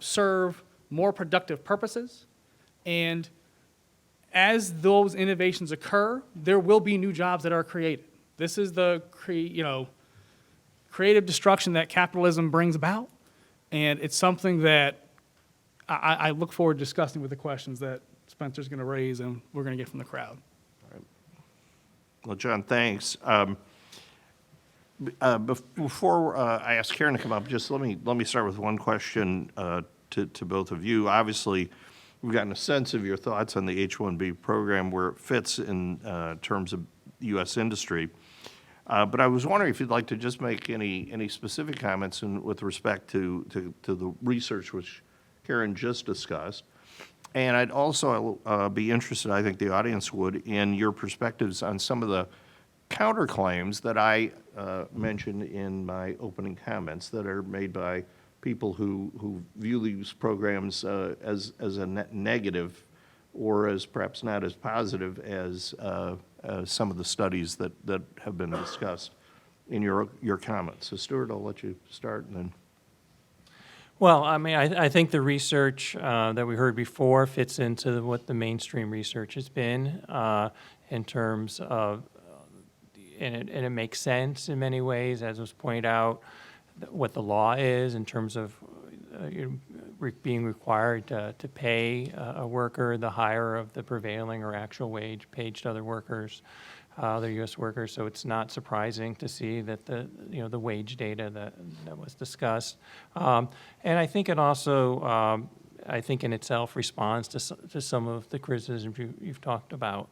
serve more productive purposes, and as those innovations occur, there will be new jobs that are created. This is the creative destruction that capitalism brings about, and it's something that I look forward to discussing with the questions that Spencer's going to raise and we're going to get from the crowd. Well, John, thanks. Before I ask Karen to come up, just let me start with one question to both of you. Obviously, we've gotten a sense of your thoughts on the H-1B program, where it fits in terms of U.S. industry. But I was wondering if you'd like to just make any specific comments with respect to the research which Karen just discussed. And I'd also be interested, I think the audience would, in your perspectives on some of the counterclaims that I mentioned in my opening comments that are made by people who view these programs as a negative or as perhaps not as positive as some of the studies that have been discussed in your comments. So Stuart, I'll let you start and then. Well, I mean, I think the research that we heard before fits into what the mainstream research has been in terms of, and it makes sense in many ways, as was pointed out, what the law is in terms of being required to pay a worker the higher of the prevailing or actual wage paid to other workers, other U.S. workers. So it's not surprising to see that the wage data that was discussed, and I think it also I think in itself responds to some of the criticisms you've talked about.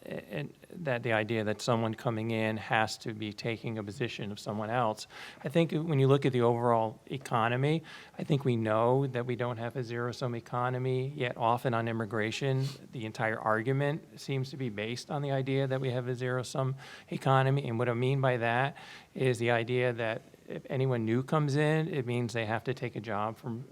And that the idea that someone coming in has to be taking a position of someone else. I think when you look at the overall economy, I think we know that we don't have a zero-sum economy, yet often on immigration, the entire argument seems to be based on the idea that we have a zero-sum economy. And what I mean by that is the idea that if anyone new comes in, it means they have to take a job from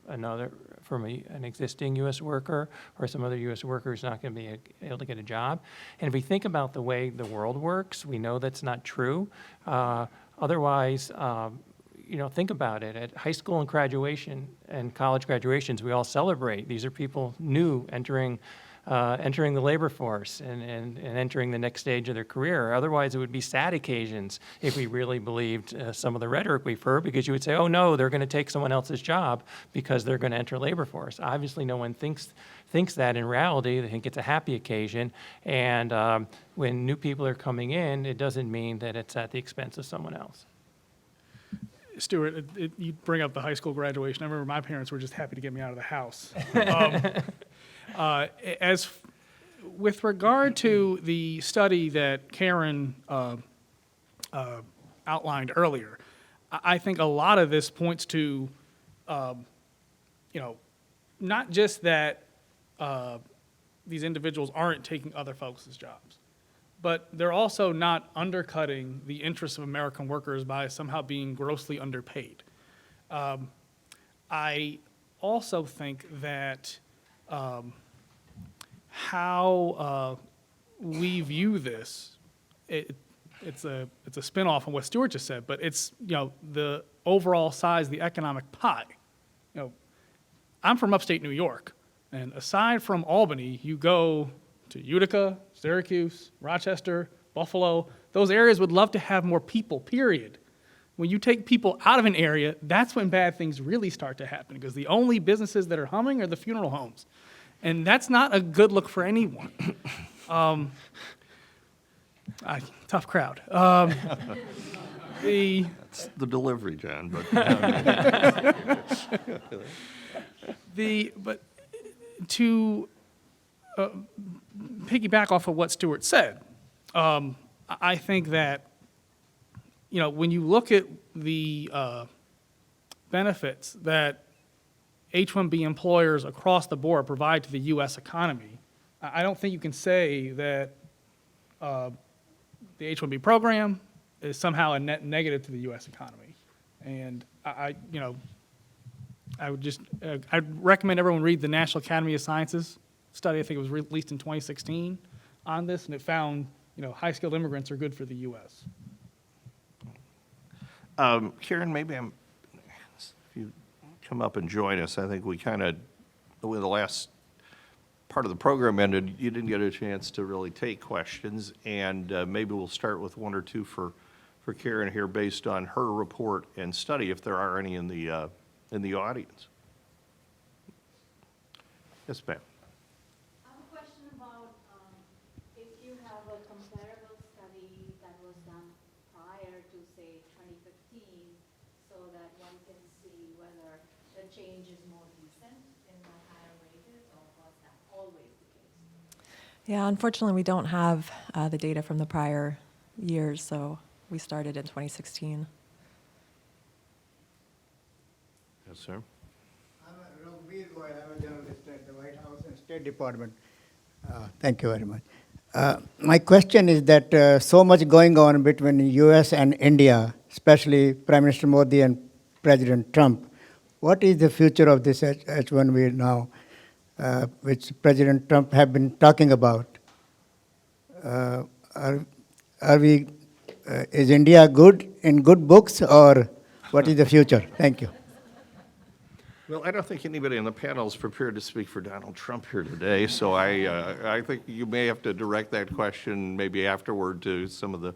an existing U.S. worker, or some other U.S. worker who's not going to be able to get a job. And if we think about the way the world works, we know that's not true. Otherwise, think about it. At high school and graduation and college graduations, we all celebrate. These are people new entering the labor force and entering the next stage of their career. Otherwise, it would be sad occasions if we really believed some of the rhetoric we've heard, because you would say, oh no, they're going to take someone else's job because they're going to enter labor force. Obviously, no one thinks that in reality. They think it's a happy occasion. And when new people are coming in, it doesn't mean that it's at the expense of someone else. Stuart, you bring up the high school graduation. I remember my parents were just happy to get me out of the house. As with regard to the study that Karen outlined earlier, I think a lot of this points to, not just that these individuals aren't taking other folks' jobs, but they're also not undercutting the interests of American workers by somehow being grossly underpaid. I also think that how we view this, it's a spinoff on what Stuart just said, but it's the overall size of the economic pie. I'm from upstate New York, and aside from Albany, you go to Utica, Syracuse, Rochester, Buffalo. Those areas would love to have more people, period. When you take people out of an area, that's when bad things really start to happen, because the only businesses that are humming are the funeral homes. And that's not a good look for anyone. Tough crowd. It's the delivery, John, but. But to piggyback off of what Stuart said, I think that, when you look at the benefits that H-1B employers across the board provide to the U.S. economy, I don't think you can say that the H-1B program is somehow a net negative to the U.S. economy. And I'd recommend everyone read the National Academy of Sciences study. I think it was released in 2016 on this, and it found, high-skilled immigrants are good for the U.S. Karen, maybe if you come up and join us, I think we kind of, when the last part of the program ended, you didn't get a chance to really take questions, and maybe we'll start with one or two for Karen here based on her report and study, if there are any in the audience. Yes, ma'am. I have a question about if you have a comparable study that was done prior to, say, 2015, so that one can see whether the change is more recent in the higher wages, or was that always the case? Yeah, unfortunately, we don't have the data from the prior years, so we started in 2016. Yes, sir. I'm Raghuveer Goyal. I'm a journalist at the White House and State Department. Thank you very much. My question is that so much going on between U.S. and India, especially Prime Minister Modi and President Trump. What is the future of this H-1B now, which President Trump have been talking about? Is India good in good books, or what is the future? Thank you. Well, I don't think anybody on the panel is prepared to speak for Donald Trump here today, so I think you may have to direct that question maybe afterward to some of the.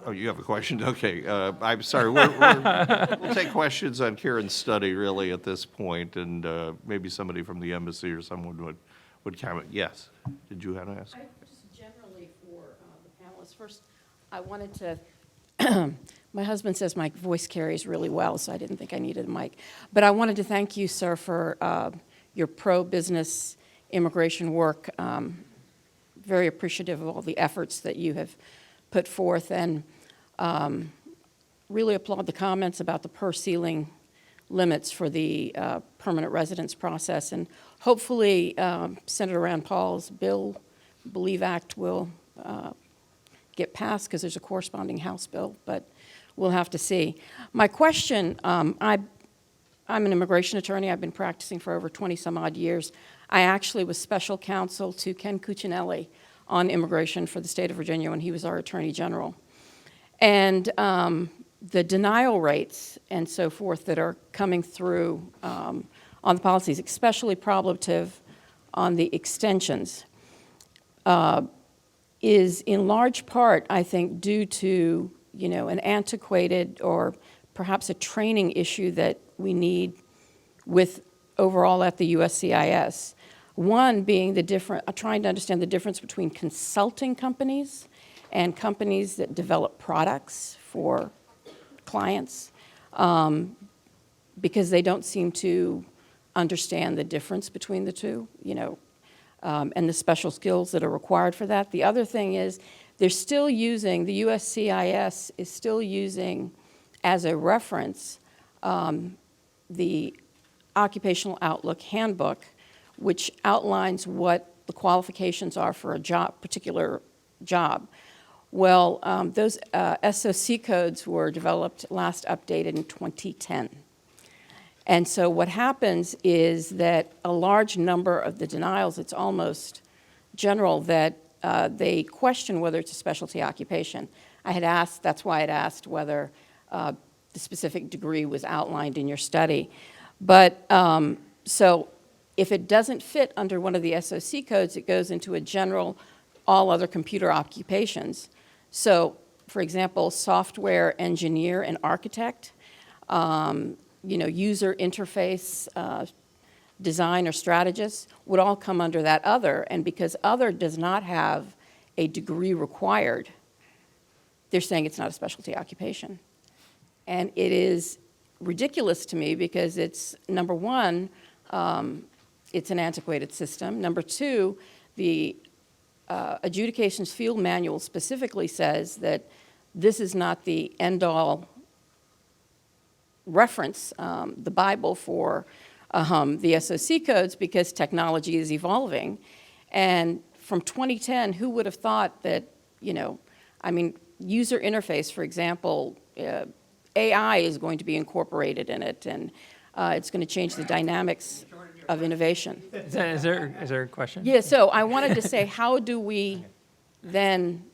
Oh, you have a question? Okay, I'm sorry. We'll take questions on Karen's study really at this point, and maybe somebody from the embassy or someone would comment. Yes, did you have to ask? Just generally for the panelists. First, I wanted to, my husband says my voice carries really well, so I didn't think I needed a mic. But I wanted to thank you, sir, for your pro-business immigration work. Very appreciative of all the efforts that you have put forth, and really applaud the comments about the per-ceiling limits for the permanent residence process. And hopefully, Senator Rand Paul's bill, Believe Act, will get passed, because there's a corresponding House bill, but we'll have to see. My question, I'm an immigration attorney. I've been practicing for over 20-some-odd years. I actually was special counsel to Ken Cuccinelli on immigration for the state of Virginia when he was our Attorney General. And the denial rates and so forth that are coming through on the policies, especially problemative on the extensions, is in large part, I think, due to, an antiquated or perhaps a training issue that we need with overall at the USCIS. One being trying to understand the difference between consulting companies and companies that develop products for clients, because they don't seem to understand the difference between the two, and the special skills that are required for that. The other thing is they're still using, the USCIS is still using as a reference the Occupational Outlook Handbook, which outlines what the qualifications are for a particular job. Well, those SOC codes were developed, last updated in 2010. And so what happens is that a large number of the denials, it's almost general, that they question whether it's a specialty occupation. That's why I had asked whether the specific degree was outlined in your study. But so if it doesn't fit under one of the SOC codes, it goes into a general, all other computer occupations. So, for example, software engineer and architect, user interface design or strategist would all come under that other. And because other does not have a degree required, they're saying it's not a specialty occupation. And it is ridiculous to me because it's, number one, it's an antiquated system. Number two, the adjudications field manual specifically says that this is not the end-all reference, the Bible for the SOC codes, because technology is evolving. And from 2010, who would have thought that, user interface, for example, AI is going to be incorporated in it, and it's going to change the dynamics of innovation. Is there a question? Yeah, so I wanted to say, how do we then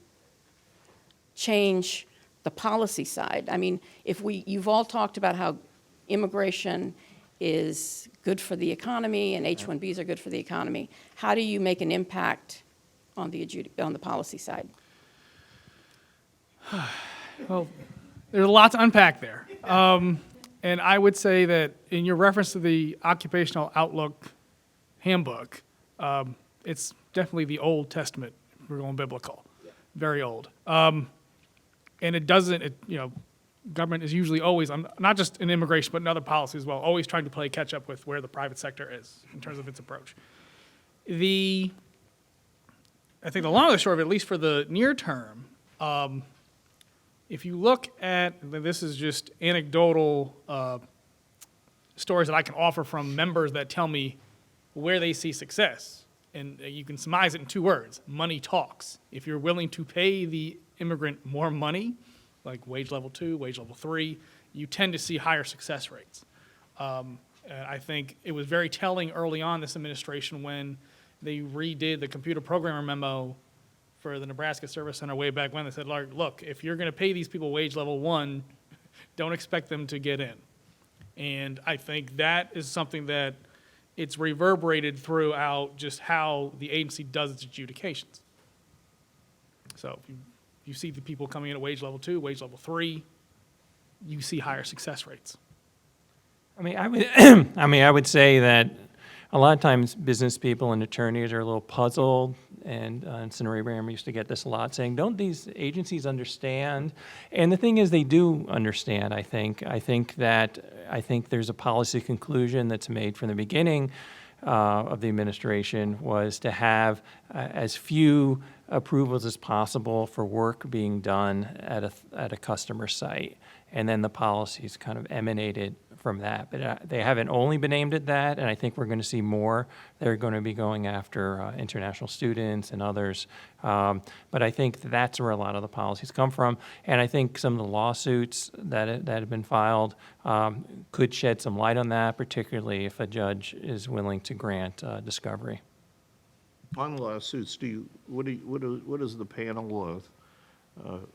change the policy side? I mean, you've all talked about how immigration is good for the economy and H-1Bs are good for the economy. How do you make an impact on the policy side? Well, there's a lot to unpack there. And I would say that in your reference to the Occupational Outlook Handbook, it's definitely the Old Testament. We're going biblical, very old. And it doesn't, government is usually always, not just in immigration, but in other policies as well, always trying to play catch up with where the private sector is in terms of its approach. I think the long and the short of it, at least for the near term, if you look at, this is just anecdotal stories that I can offer from members that tell me where they see success. And you can surmise it in 2 words: money talks. If you're willing to pay the immigrant more money, like wage level 2, wage level 3, you tend to see higher success rates. And I think it was very telling early on this administration when they redid the computer programmer memo for the Nebraska Service Center way back when. They said, look, if you're going to pay these people wage level 1, don't expect them to get in. And I think that is something that it's reverberated throughout just how the agency does its adjudications. So if you see the people coming in at wage level 2, wage level 3, you see higher success rates. I mean, I would say that a lot of times business people and attorneys are a little puzzled, and Senator Abraham used to get this a lot, saying, don't these agencies understand? And the thing is, they do understand, I think. I think there's a policy conclusion that's made from the beginning of the administration was to have as few approvals as possible for work being done at a customer site. And then the policies kind of emanated from that. But they haven't only been aimed at that, and I think we're going to see more. They're going to be going after international students and others. But I think that's where a lot of the policies come from. And I think some of the lawsuits that have been filed could shed some light on that, particularly if a judge is willing to grant discovery. On lawsuits, what does the panel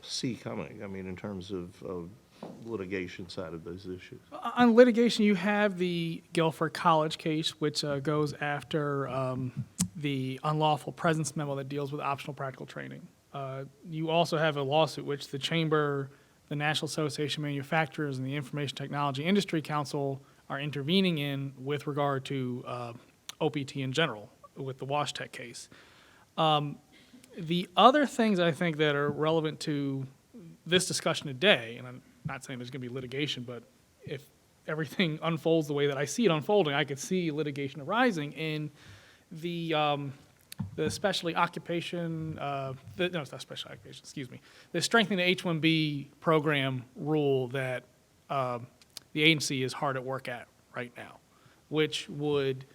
see coming? I mean, in terms of litigation side of those issues. On litigation, you have the Guilford College case, which goes after the unlawful presence memo that deals with optional practical training. You also have a lawsuit which the Chamber, the National Association of Manufacturers, and the Information Technology Industry Council are intervening in with regard to OPT in general, with the WashTech case. The other things I think that are relevant to this discussion today, and I'm not saying there's going to be litigation, but if everything unfolds the way that I see it unfolding, I could see litigation arising in the specialty occupation, no, it's not special occupation, excuse me, the strengthening the H-1B program rule that the agency is hard at work at right now, which would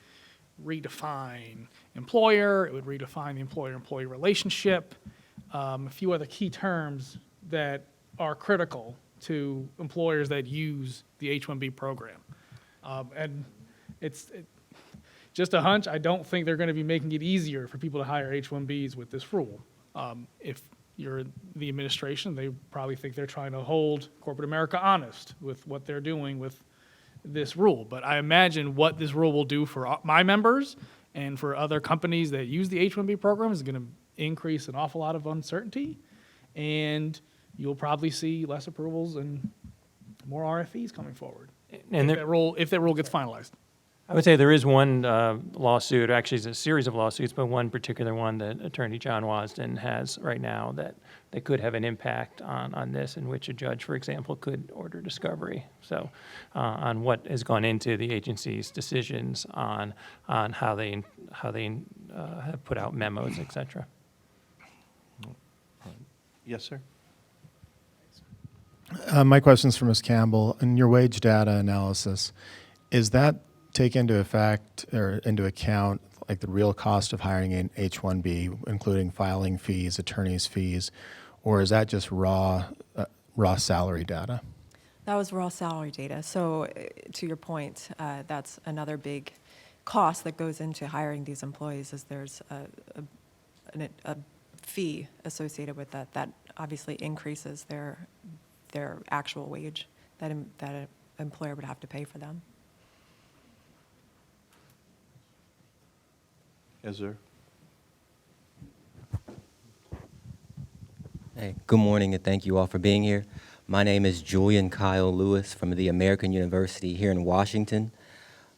redefine employer, it would redefine the employer-employee relationship, a few other key terms that are critical to employers that use the H-1B program. And it's just a hunch. I don't think they're going to be making it easier for people to hire H-1Bs with this rule. If you're the administration, they probably think they're trying to hold corporate America honest with what they're doing with this rule. But I imagine what this rule will do for my members and for other companies that use the H-1B program is going to increase an awful lot of uncertainty, and you'll probably see less approvals and more RFEs coming forward And if that rule gets finalized. I would say there is one lawsuit, actually it's a series of lawsuits, but one particular one that Attorney John Wasden has right now that could have an impact on this, in which a judge, for example, could order discovery. So on what has gone into the agency's decisions on how they have put out memos, et cetera. Yes, sir. My question's for Ms. Campbell. In your wage data analysis, is that take into effect or into account like the real cost of hiring an H-1B, including filing fees, attorney's fees, or is that just raw salary data? That was raw salary data. So to your point, that's another big cost that goes into hiring these employees is there's a fee associated with that obviously increases their actual wage that an employer would have to pay for them. Yes, sir. Hey, good morning, and thank you all for being here. My name is Julian Kyle Lewis from the American University here in Washington.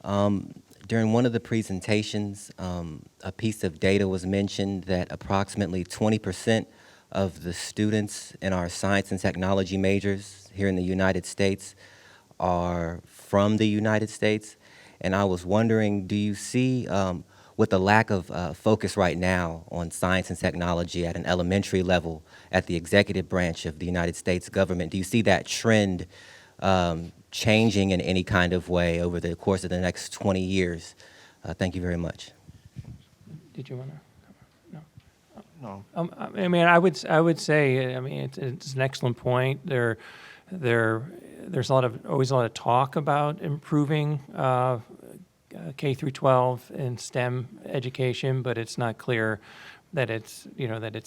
During one of the presentations, a piece of data was mentioned that approximately 20% of the students in our science and technology majors here in the United States are from the United States. And I was wondering, do you see, with the lack of focus right now on science and technology at an elementary level at the executive branch of the United States government, do you see that trend changing in any kind of way over the course of the next 20 years? Thank you very much. Did you want to? No. No. I mean, I would say, I mean, it's an excellent point. There's always a lot of talk about improving K through 12 in STEM education, but it's not clear that it's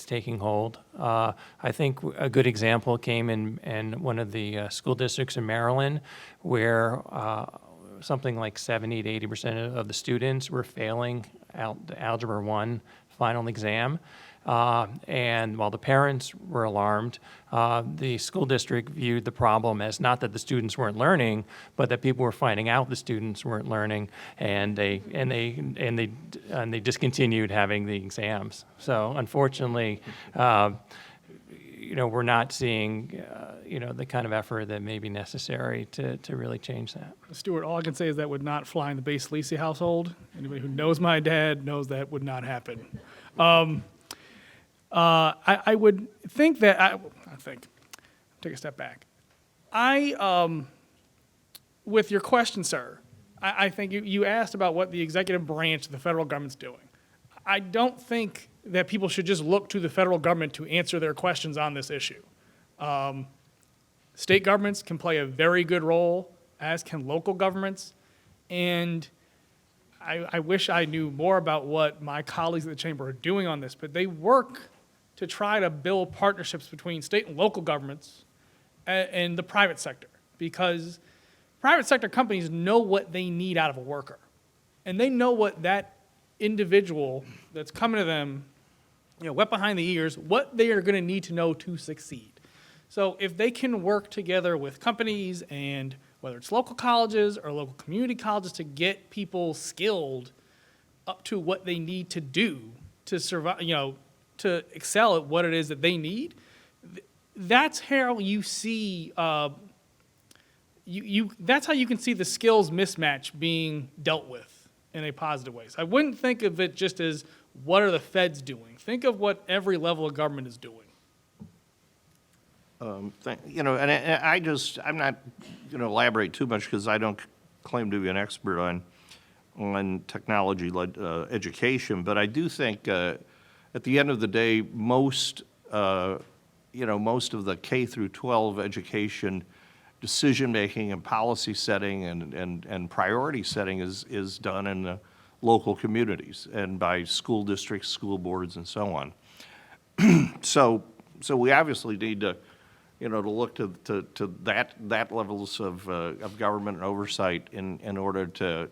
taking hold. I think a good example came in one of the school districts in Maryland, where something like 70 to 80% of the students were failing the Algebra 1 final exam. And while the parents were alarmed, the school district viewed the problem as not that the students weren't learning, but that people were finding out the students weren't learning, and they discontinued having the exams. So unfortunately, we're not seeing the kind of effort that may be necessary to really change that. Stuart, all I can say is that would not fly in the Base Lisi household. Anybody who knows my dad knows that would not happen. I would think that, take a step back. With your question, sir, I think you asked about what the executive branch of the federal government's doing. I don't think that people should just look to the federal government to answer their questions on this issue. State governments can play a very good role, as can local governments, and I wish I knew more about what my colleagues at the chamber are doing on this, but they work to try to build partnerships between state and local governments and the private sector, because private sector companies know what they need out of a worker, and they know what that individual that's coming to them, wet behind the ears, what they are going to need to know to succeed. So if they can work together with companies, and whether it's local colleges or local community colleges, to get people skilled up to what they need to do to survive, to excel at what it is that they need, that's how you see, that's how you can see the skills mismatch being dealt with in a positive way. So I wouldn't think of it just as, what are the feds doing? Think of what every level of government is doing. I'm not going to elaborate too much, because I don't claim to be an expert on technology-led education, but I do think at the end of the day, most of the K through 12 education decision-making and policy setting and priority setting is done in the local communities and by school districts, school boards, and so on. So we obviously need to look to that levels of government and oversight in order to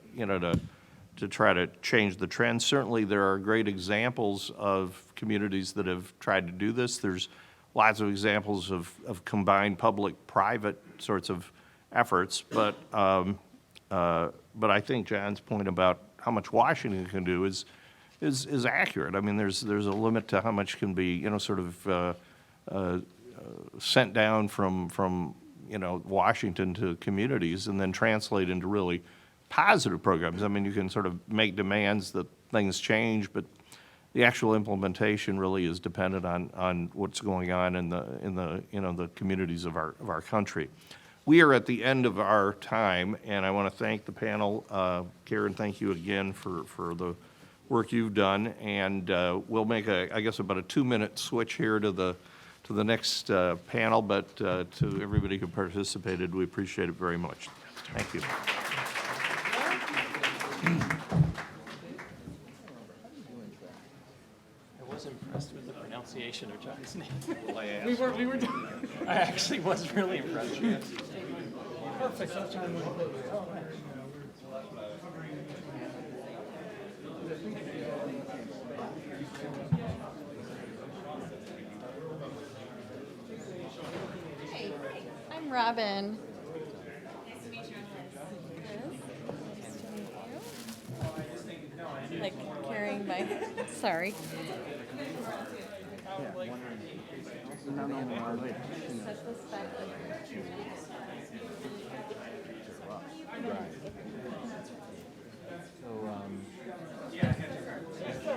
try to change the trend. Certainly, there are great examples of communities that have tried to do this. There's lots of examples of combined public-private sorts of efforts, but I think John's point about how much Washington can do is accurate. I mean, there's a limit to how much can be sent down from Washington to communities and then translate into really positive programs. I mean, you can sort of make demands that things change, but the actual implementation really is dependent on what's going on in the communities of our country. We are at the end of our time, and I want to thank the panel. Karen, thank you again for the work you've done, and we'll make I guess about a 2-minute switch here to the next panel, but to everybody who participated, we appreciate it very much. Thank you. I was impressed with the pronunciation of John's name. We were I actually was really impressed. perfect. I was trying to move it. Oh, man. I'm Robin. Like carrying my, sorry. Set this back.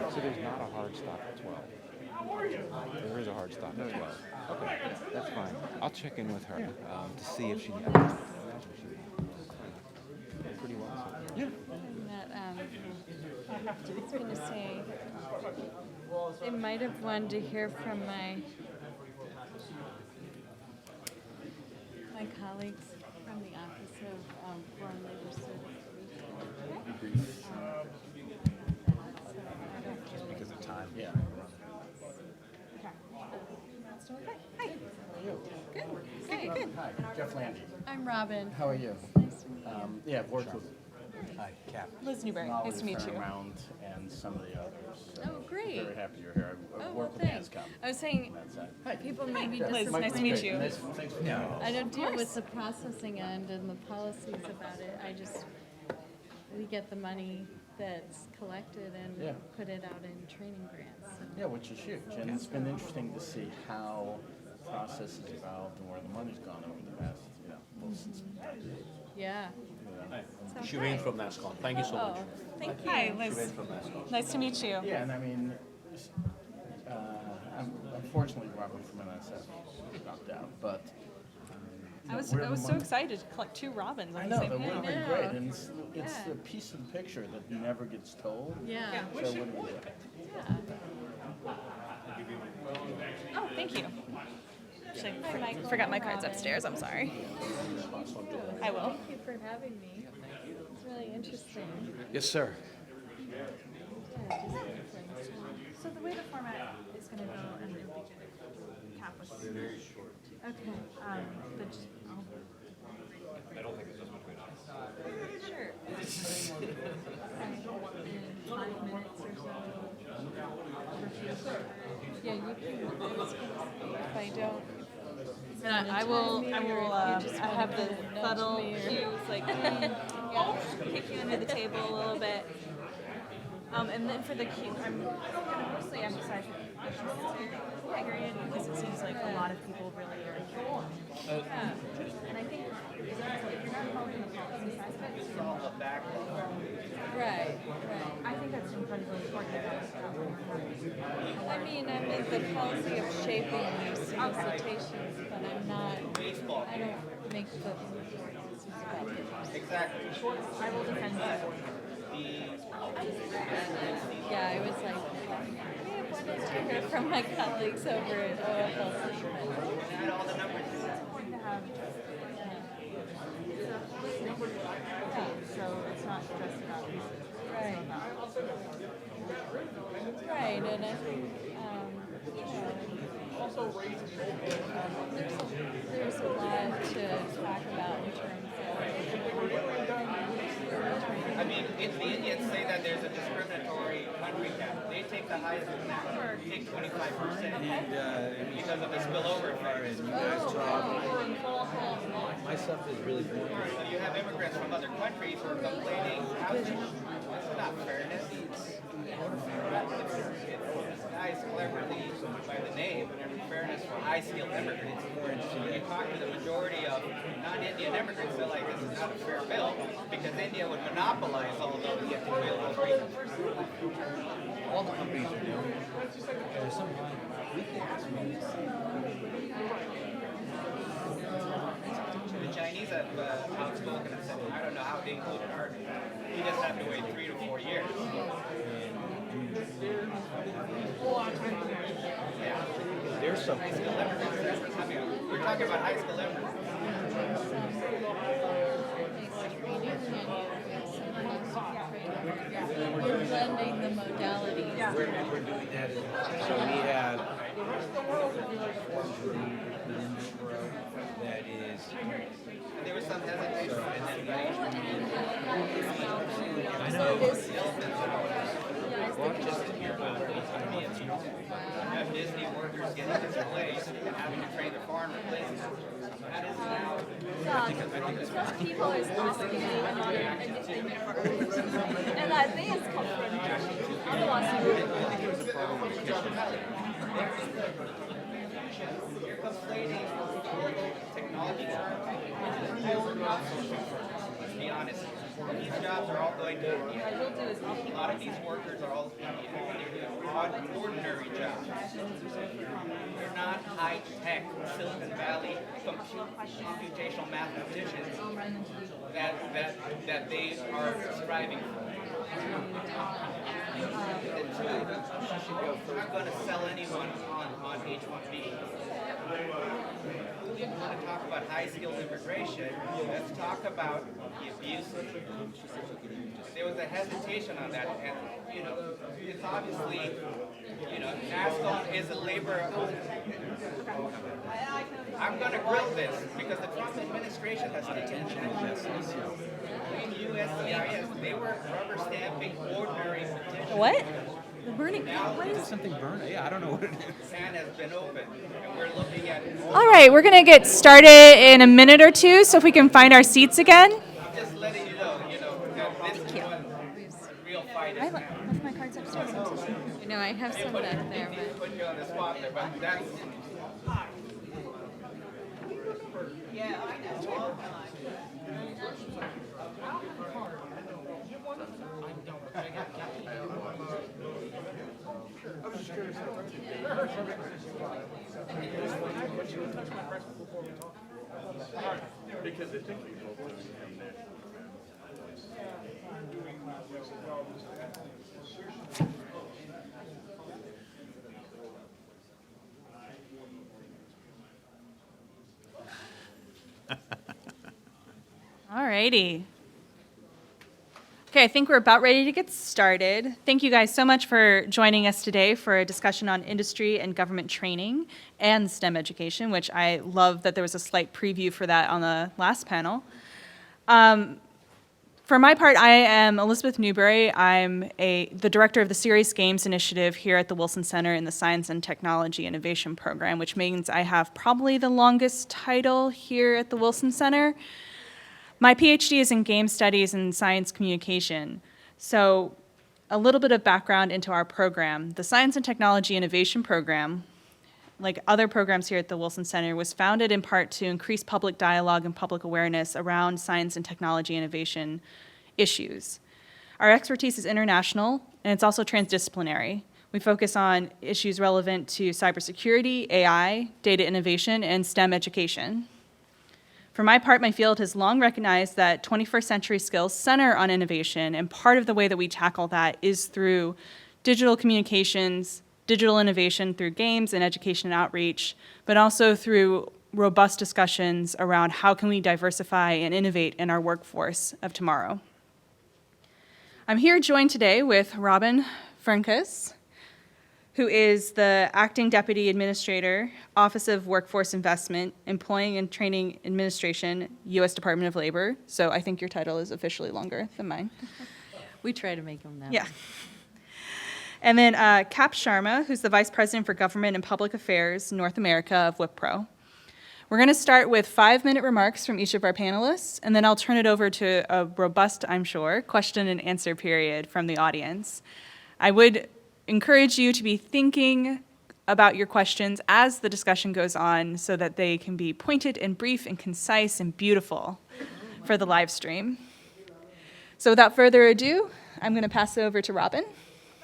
So there's not a hard stop at 12? There is a hard stop at 12. Okay, that's fine. I'll check in with her to see if she has pretty well. So. Yeah. That, it's going to say They might have wanted to hear from my colleagues from the Office of Foreign Labor Service. Just because of time. Yeah. Hi. Good. Good. Hi, Jeff Landy. I'm Robin. How are you? Nice to meet you. Yeah, I've worked with, hi, Cap. Liz Newberry. Molly Nice to meet you. Fairmount and some of the others. So Oh, great. Very happy you're here. I've Oh, well, worked with thanks. NASCOM. I was saying, on that side. people may be Liz, disappointed. nice to meet you. Thanks for coming. I don't deal with the processing end and the policies about it. We get the money that's collected Yeah. and put it out in training grants. So. Yeah, which is huge. And it's been interesting to see how the process has evolved and where the money's gone over the past, well, since. Yeah. So Shireen hi. from NASCOM. Thank you so much. Oh, thank you. Hi, Liz. From NASCOM. Nice to meet you. Yeah, and I mean, unfortunately, Robert from NSF dropped out, but. I was so excited to collect two robins. I know, that would have been great, and it's Yeah. a piece of the picture that never gets told. Yeah. So what do we do? Yeah. Oh, thank you. Actually, forgot my cards upstairs. I'm sorry. I will. Thank you for having me. It's really interesting. Yes, sir. So the way the format is going to go, and it'll be good if Cap was very short. Okay. But just, I don't think it does between us. sure. In 5 minutes or so. Yeah, you can. If I don't. And I will, I have the subtle cues, like, kick you under the table a little bit. And then for the cue, I'm gonna mostly emphasize the aggregate because it seems like a lot of people really are involved. And I think if you're not involved in the policy aspect, Right. I think that's incredibly important. I mean, I'm in the policy of shaping these solicitations, but I'm not, I don't make the policies about it. Exactly. I will defend you. Yeah, I was like, I may have wanted to hear from my colleagues over at OFLC. It's important to have so it's not just about Right. Right, and I think, there's a lot to talk about in terms I mean, if the Indians say that there's a discriminatory country cap, they take the highest number, take 25% because of the spillover effect. My stuff is really good. So you have immigrants from other countries who are complaining. That's not fairness. It's nice, cleverly by the name, but fairness for high-skilled immigrants. When you talk to the majority of non-Indian immigrants, they're like, this is not a fair bill because India would monopolize all of those get available reasons. All the companies are doing it. There's some The Chinese have outspoken and said, I don't know how they included art. We just have to wait 3 to 4 years. Yeah. There's some. High school immigrants. We're talking about high school immigrants. You're blending the modalities. We're doing that. So we have that is. There was some hesitation. I know. You have Disney workers getting displaced and having to train the foreign replacements. That is now. Some people is asking me about anything and that they is come from You're complaining technology. Let's be honest. These jobs are all going to India. A lot of these workers are all doing ordinary jobs. They're not high-tech Silicon Valley computational mathematicians that they are striving for. I'm going to sell anyone on H-1B. We want to talk about high-skilled immigration. Let's talk about the abuse. There was a hesitation on that, and it's obviously, NASCOM is a labor. I'm going to grill this because the Trump administration has taken action. In USCIS, they were rubber stamping ordinary petitions. What? The burning. What is Something burning. Yeah, I don't know what it is. Can has been opened, and we're looking at. All right, we're going to get started in a minute or two, so if we can find our seats again. I'm just letting you know, that this is what real fight is now. Left my cards upstairs. No, I have some back there. They didn't put you on the spot there, but that's. Yeah, I know. I was just curious. Because it takes people All righty. Okay, I think we're about ready to get started. Thank you guys so much for joining us today for a discussion on industry and government training and STEM education, which I love that there was a slight preview for that on the last panel. For my part, I am Elizabeth Newberry. I'm the director of the Serious Games Initiative here at the Wilson Center in the Science and Technology Innovation Program, which means I have probably the longest title here at the Wilson Center. My PhD is in game studies and science communication. So a little bit of background into our program. The Science and Technology Innovation Program, like other programs here at the Wilson Center, was founded in part to increase public dialogue and public awareness around science and technology innovation issues. Our expertise is international, and it's also transdisciplinary. We focus on issues relevant to cybersecurity, AI, data innovation, and STEM education. For my part, my field has long recognized that 21st century skills center on innovation, and part of the way that we tackle that is through digital communications, digital innovation through games and education and outreach, but also through robust discussions around how can we diversify and innovate in our workforce of tomorrow. I'm here joined today with Robin Fernkas, who is the Acting Deputy Administrator, Office of Workforce Investment, Employing and Training Administration, U.S. Department of Labor. So I think your title is officially longer than mine. We try to make them that. Yeah. And then Cap Sharma, who's the Vice President for Government and Public Affairs, North America of Wipro. We're going to start with 5-minute remarks from each of our panelists, and then I'll turn it over to a robust, I'm sure, question and answer period from the audience. I would encourage you to be thinking about your questions as the discussion goes on so that they can be pointed and brief and concise and beautiful for the live stream. So without further ado, I'm going to pass it over to Robin.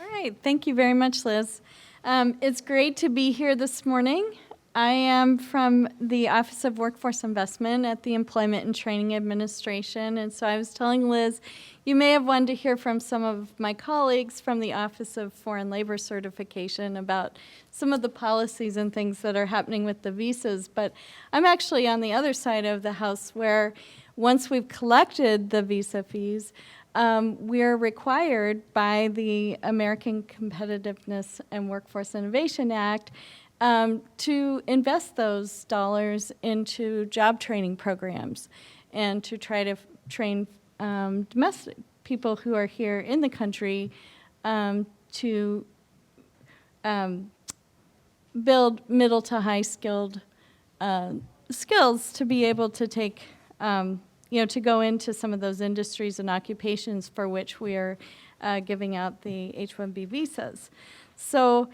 All right, thank you very much, Liz. It's great to be here this morning. I am from the Office of Workforce Investment at the Employment and Training Administration, and so I was telling Liz, you may have wanted to hear from some of my colleagues from the Office of Foreign Labor Certification about some of the policies and things that are happening with the visas, but I'm actually on the other side of the house where once we've collected the visa fees, we're required by the American Competitiveness and Workforce Innovation Act to invest those dollars into job training programs and to try to train domestic people who are here in the country to build middle to high skilled skills to be able to take, to go into some of those industries and occupations for which we are giving out the H-1B visas. So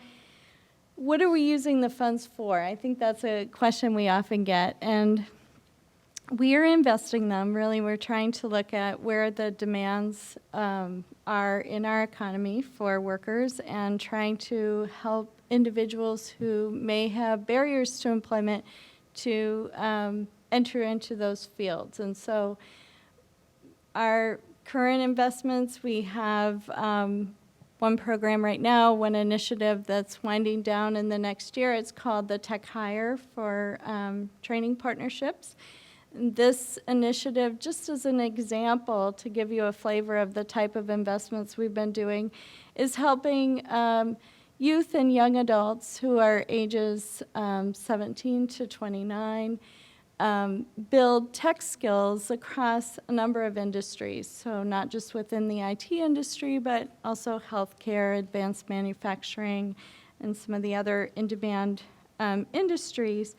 what are we using the funds for? I think that's a question we often get. And we are investing them, really. We're trying to look at where the demands are in our economy for workers and trying to help individuals who may have barriers to employment to enter into those fields. And so our current investments, we have one program right now, one initiative that's winding down in the next year. It's called the Tech Hire for training partnerships. This initiative, just as an example to give you a flavor of the type of investments we've been doing, is helping youth and young adults who are ages 17 to 29 build tech skills across a number of industries. So not just within the IT industry, but also healthcare, advanced manufacturing, and some of the other in-demand industries.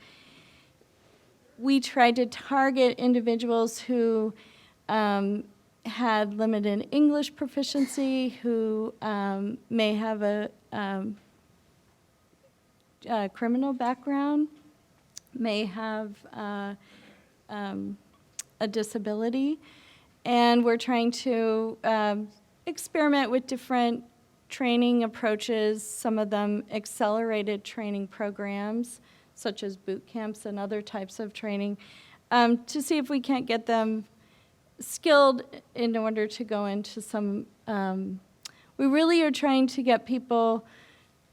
We tried to target individuals who had limited English proficiency, who may have a criminal background, may have a disability, and we're trying to experiment with different training approaches, some of them accelerated training programs, such as boot camps and other types of training, to see if we can't get them skilled in order to go into some, we really are trying to get people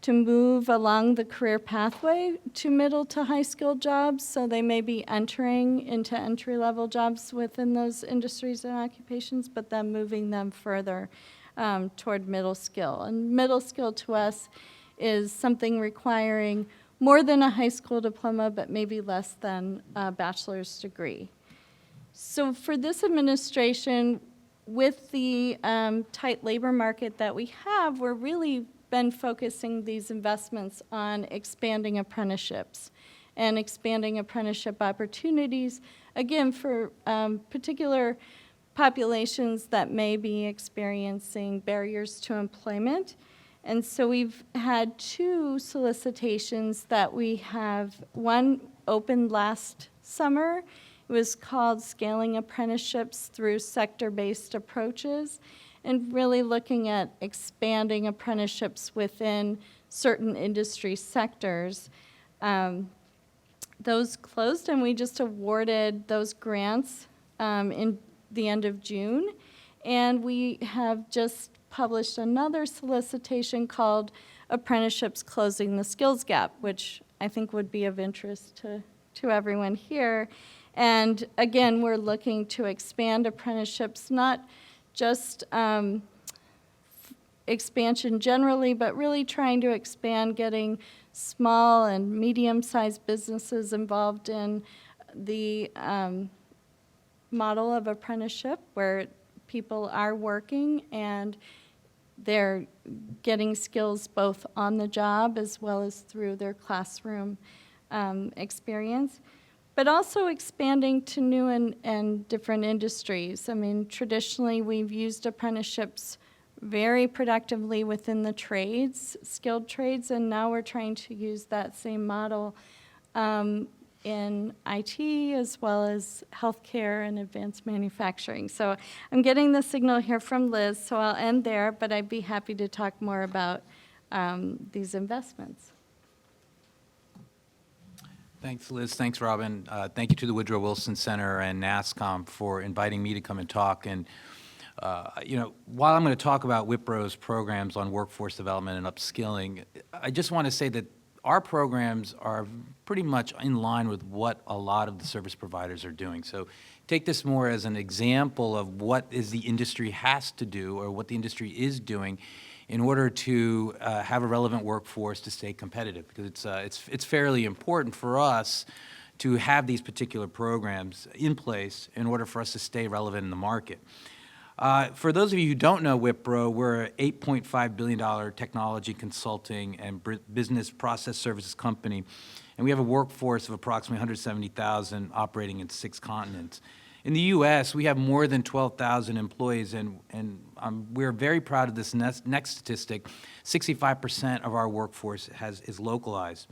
to move along the career pathway to middle to high skilled jobs, so they may be entering into entry-level jobs within those industries and occupations, but then moving them further toward middle skill. And middle skill to us is something requiring more than a high school diploma, but maybe less than a bachelor's degree. So for this administration, with the tight labor market that we have, we're really been focusing these investments on expanding apprenticeships and expanding apprenticeship opportunities, again, for particular populations that may be experiencing barriers to employment. And so we've had two solicitations that we have. One opened last summer. It was called Scaling Apprenticeships Through Sector-Based Approaches, and really looking at expanding apprenticeships within certain industry sectors. Those closed, and we just awarded those grants in the end of June. And we have just published another solicitation called Apprenticeships Closing the Skills Gap, which I think would be of interest to everyone here. And again, we're looking to expand apprenticeships, not just expansion generally, but really trying to expand getting small and medium-sized businesses involved in the model of apprenticeship where people are working and they're getting skills both on the job as well as through their classroom experience, but also expanding to new and different industries. I mean, traditionally, we've used apprenticeships very productively within the trades, skilled trades, and now we're trying to use that same model in IT as well as healthcare and advanced manufacturing. So I'm getting the signal here from Liz, so I'll end there, but I'd be happy to talk more about these investments. Thanks, Liz. Thanks, Robin. Thank you to the Woodrow Wilson Center and NASCOM for inviting me to come and talk. And, you know, while I'm going to talk about Wipro's programs on workforce development and upskilling, I just want to say that our programs are pretty much in line with what a lot of the service providers are doing. So take this more as an example of what is the industry has to do or what the industry is doing in order to have a relevant workforce to stay competitive, because it's fairly important for us to have these particular programs in place in order for us to stay relevant in the market. For those of you who don't know Wipro, we're an $8.5 billion technology consulting and business process services company, and we have a workforce of approximately 170,000 operating in 6 continents. In the U.S., we have more than 12,000 employees, and we're very proud of this next statistic. 65% of our workforce is localized.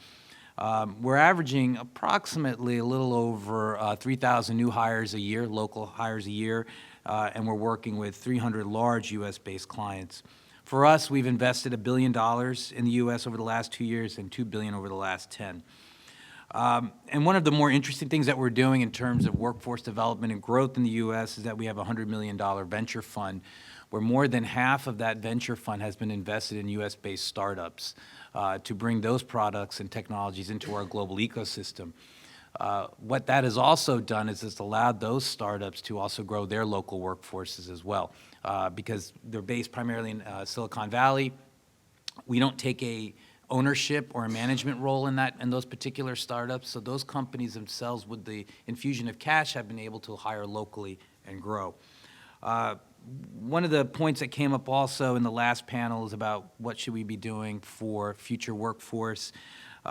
We're averaging approximately a little over 3,000 new hires a year, local hires a year, and we're working with 300 large U.S.-based clients. For us, we've invested $1 billion in the U.S. over the last 2 years and $2 billion over the last 10. And one of the more interesting things that we're doing in terms of workforce development and growth in the U.S. is that we have a $100 million venture fund, where more than half of that venture fund has been invested in U.S.-based startups to bring those products and technologies into our global ecosystem. What that has also done is it's allowed those startups to also grow their local workforces as well, because they're based primarily in Silicon Valley. We don't take a ownership or a management role in those particular startups, so those companies themselves, with the infusion of cash, have been able to hire locally and grow. One of the points that came up also in the last panel is about what should we be doing for future workforce.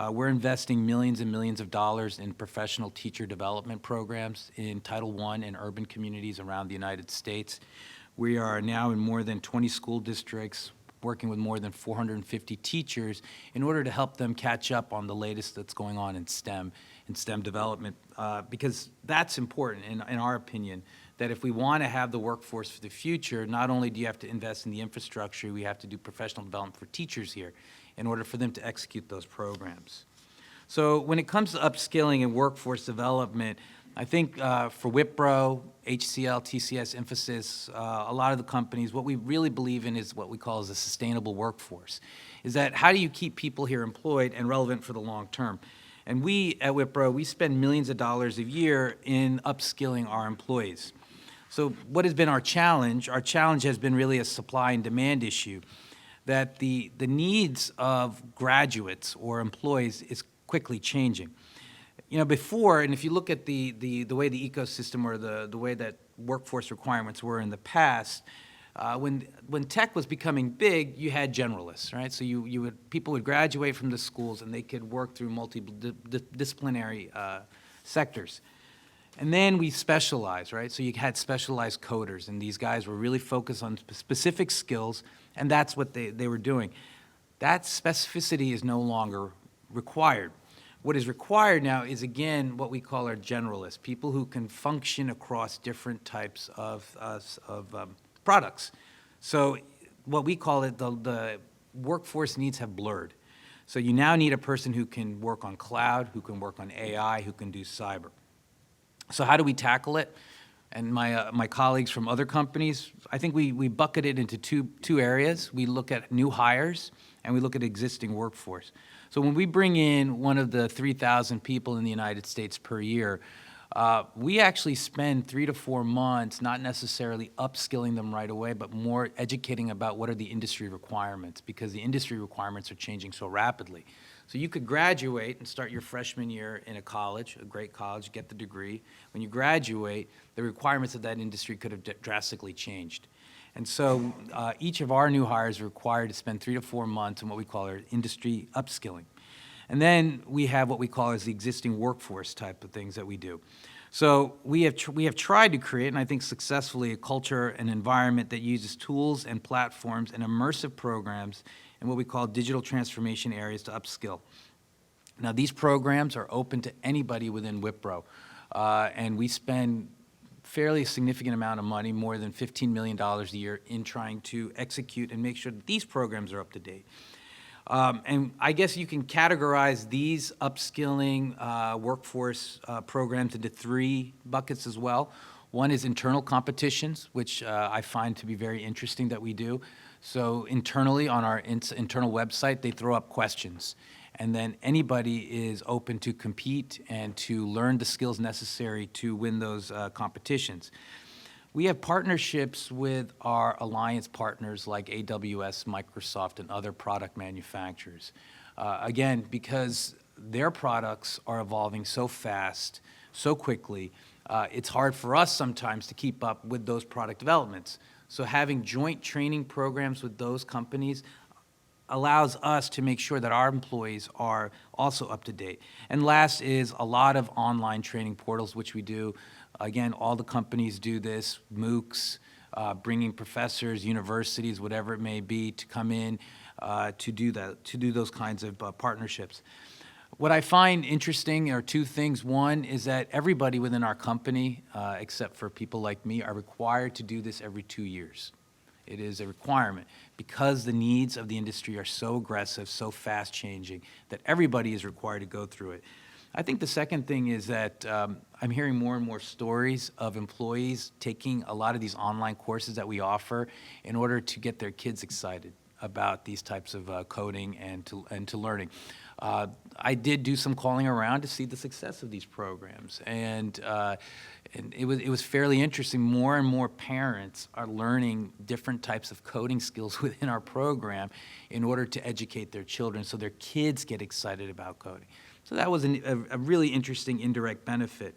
We're investing millions and millions of dollars in professional teacher development programs in Title I and urban communities around the United States. We are now in more than 20 school districts, working with more than 450 teachers in order to help them catch up on the latest that's going on in STEM development, because that's important in our opinion, that if we want to have the workforce for the future, not only do you have to invest in the infrastructure, we have to do professional development for teachers here in order for them to execute those programs. So when it comes to upskilling and workforce development, I think for Wipro, HCL, TCS, Infosys, a lot of the companies, what we really believe in is what we call as a sustainable workforce. Is that how do you keep people here employed and relevant for the long term? And we at Wipro, we spend millions of dollars a year in upskilling our employees. So what has been our challenge? Our challenge has been really a supply and demand issue, that the needs of graduates or employees is quickly changing. You know, before, and if you look at the way the ecosystem or the way that workforce requirements were in the past, when tech was becoming big, you had generalists, right? So people would graduate from the schools and they could work through multidisciplinary sectors. And then we specialized, right? So you had specialized coders, and these guys were really focused on specific skills, and that's what they were doing. That specificity is no longer required. What is required now is, again, what we call our generalists, people who can function across different types of products. So what we call it, the workforce needs have blurred. So you now need a person who can work on cloud, who can work on AI, who can do cyber. So how do we tackle it? And my colleagues from other companies, I think we bucket it into two areas. We look at new hires, and we look at existing workforce. So when we bring in one of the 3,000 people in the United States per year, we actually spend 3 to 4 months not necessarily upskilling them right away, but more educating about what are the industry requirements, because the industry requirements are changing so rapidly. So you could graduate and start your freshman year in a college, a great college, get the degree. When you graduate, the requirements of that industry could have drastically changed. And so each of our new hires are required to spend 3 to 4 months in what we call our industry upskilling. And then we have what we call as the existing workforce type of things that we do. So we have tried to create, and I think successfully, a culture and environment that uses tools and platforms and immersive programs in what we call digital transformation areas to upskill. Now, these programs are open to anybody within Wipro, and we spend fairly significant amount of money, more than $15 million a year, in trying to execute and make sure that these programs are up to date. And I guess you can categorize these upskilling workforce programs into 3 buckets as well. One is internal competitions, which I find to be very interesting that we do. So internally on our internal website, they throw up questions. And then anybody is open to compete and to learn the skills necessary to win those competitions. We have partnerships with our alliance partners like AWS, Microsoft, and other product manufacturers. Again, because their products are evolving so fast, so quickly, it's hard for us sometimes to keep up with those product developments. So having joint training programs with those companies allows us to make sure that our employees are also up to date. And last is a lot of online training portals, which we do. Again, all the companies do this, MOOCs, bringing professors, universities, whatever it may be, to come in to do that, to do those kinds of partnerships. What I find interesting are 2 things. One is that everybody within our company, except for people like me, are required to do this every 2 years. It is a requirement because the needs of the industry are so aggressive, so fast changing, that everybody is required to go through it. I think the second thing is that I'm hearing more and more stories of employees taking a lot of these online courses that we offer in order to get their kids excited about these types of coding and to learning. I did do some calling around to see the success of these programs, and it was fairly interesting. More and more parents are learning different types of coding skills within our program in order to educate their children, so their kids get excited about coding. So that was a really interesting indirect benefit.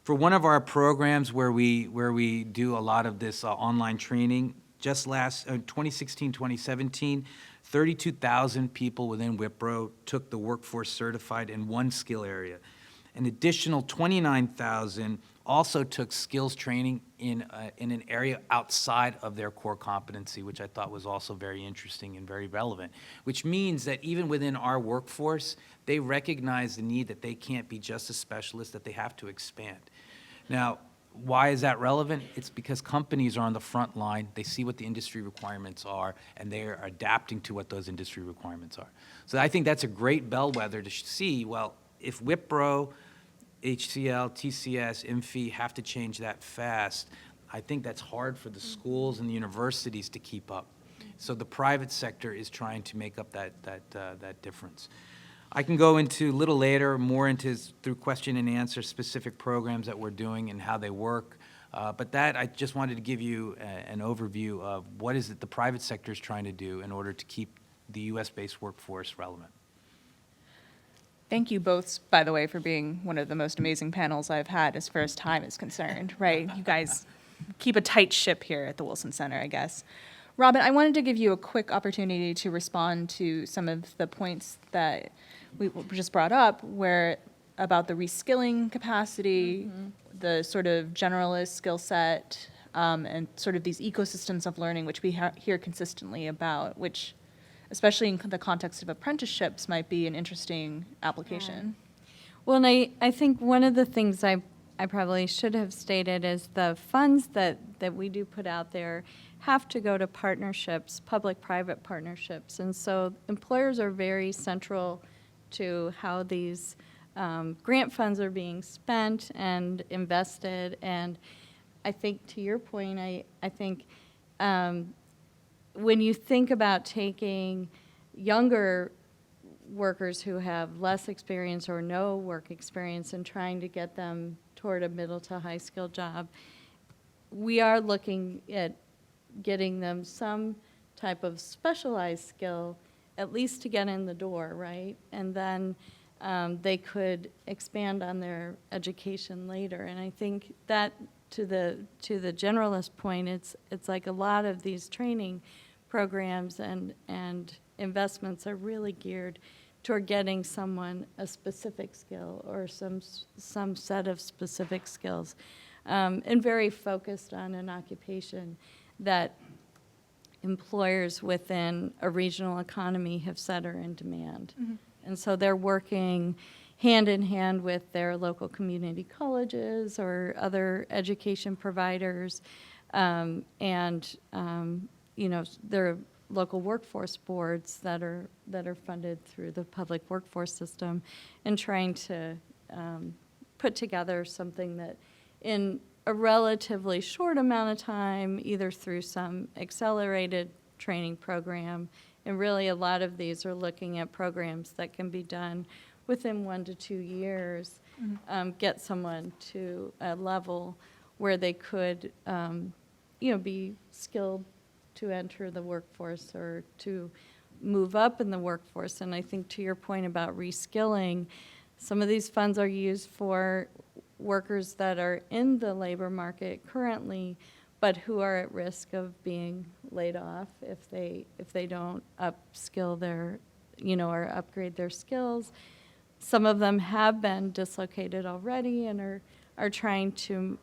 For one of our programs where we do a lot of this online training, just 2016, 2017, 32,000 people within Wipro took the Workforce Certified in one skill area. An additional 29,000 also took skills training in an area outside of their core competency, which I thought was also very interesting and very relevant, which means that even within our workforce, they recognize the need that they can't be just a specialist, that they have to expand. Now, why is that relevant? It's because companies are on the front line, they see what the industry requirements are, and they are adapting to what those industry requirements are. So I think that's a great bellwether to see, well, if Wipro, HCL, TCS, IMFI have to change that fast, I think that's hard for the schools and the universities to keep up. So the private sector is trying to make up that difference. I can go into a little later, more into through question and answer, specific programs that we're doing and how they work. But that, I just wanted to give you an overview of what is it the private sector is trying to do in order to keep the U.S.-based workforce relevant. Thank you both, by the way, for being one of the most amazing panels I've had as far as time is concerned, right? You guys keep a tight ship here at the Wilson Center, I guess. Robin, I wanted to give you a quick opportunity to respond to some of the points that we just brought up, where about the reskilling capacity, the sort of generalist skill set, and sort of these ecosystems of learning, which we hear consistently about, which, especially in the context of apprenticeships, might be an interesting application. Well, and I think one of the things I probably should have stated is the funds that we do put out there have to go to partnerships, public-private partnerships. And so employers are very central to how these grant funds are being spent and invested. And I think, to your point, I think when you think about taking younger workers who have less experience or no work experience and trying to get them toward a middle to high skill job, we are looking at getting them some type of specialized skill, at least to get in the door, right? And then they could expand on their education later. And I think that, to the generalist point, it's like a lot of these training programs and investments are really geared toward getting someone a specific skill or some set of specific skills, and very focused on an occupation that employers within a regional economy have said are in demand. And so they're working hand in hand with their local community colleges or other education providers, and their local workforce boards that are funded through the public workforce system, and trying to put together something that in a relatively short amount of time, either through some accelerated training program, and really a lot of these are looking at programs that can be done within 1 to 2 years, get someone to a level where they could, be skilled to enter the workforce or to move up in the workforce. And I think, to your point about reskilling, some of these funds are used for workers that are in the labor market currently, but who are at risk of being laid off if they don't upskill their, or upgrade their skills. Some of them have been dislocated already and are trying to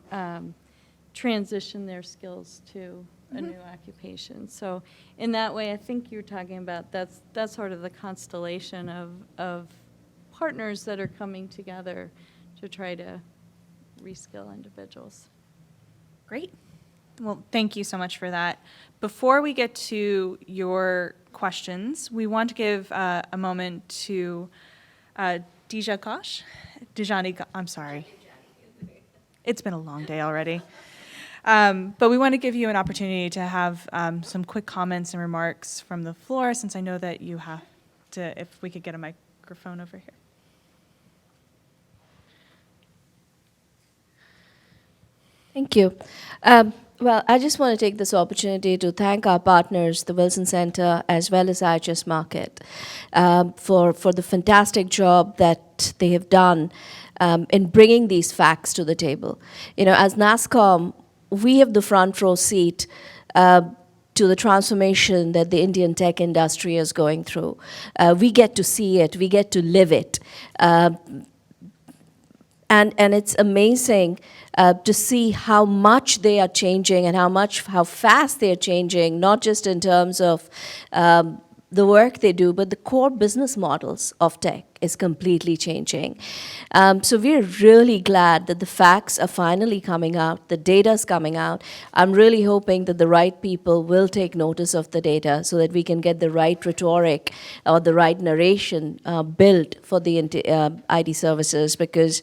transition their skills to a new occupation. So in that way, I think you're talking about that's sort of the constellation of partners that are coming together to try to reskill individuals. Great. Well, thank you so much for that. Before we get to your questions, we want to give a moment to Dija Ghosh Dejani, I'm sorry. It's been a long day already. But we want to give you an opportunity to have some quick comments and remarks from the floor, since I know that you have to, if we could get a microphone over here. Thank you. Well, I just want to take this opportunity to thank our partners, the Wilson Center, as well as IHS Markit, for the fantastic job that they have done in bringing these facts to the table. You know, as NASSCOM, we have the front row seat to the transformation that the Indian tech industry is going through. We get to see it, we get to live it. And it's amazing to see how much they are changing and how fast they are changing, not just in terms of the work they do, but the core business models of tech is completely changing. So we're really glad that the facts are finally coming out, the data's coming out. I'm really hoping that the right people will take notice of the data so that we can get the right rhetoric or the right narration built for the IT services, because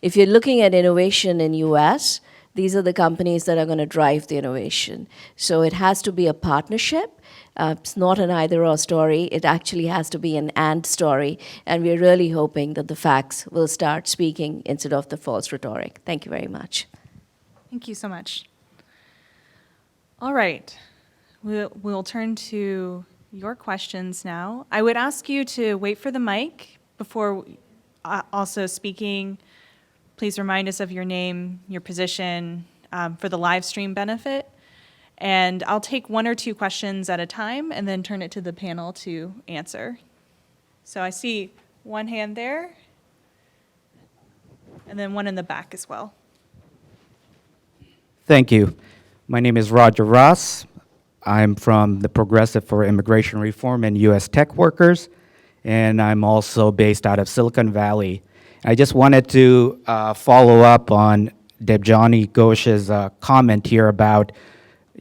if you're looking at innovation in US, these are the companies that are going to drive the innovation. So it has to be a partnership. It's not an either-or story. It actually has to be an and story. And we're really hoping that the facts will start speaking instead of the false rhetoric. Thank you very much. Thank you so much. All right. We'll turn to your questions now. I would ask you to wait for the mic before also speaking. Please remind us of your name, your position, for the live stream benefit. And I'll take one or two questions at a time and then turn it to the panel to answer. So I see one hand there, and then one in the back as well. Thank you. My name is Roger Ross. I'm from the Progressive for Immigration Reform and U.S. Tech Workers, and I'm also based out of Silicon Valley. I just wanted to follow up on Debjani Ghosh's comment here about,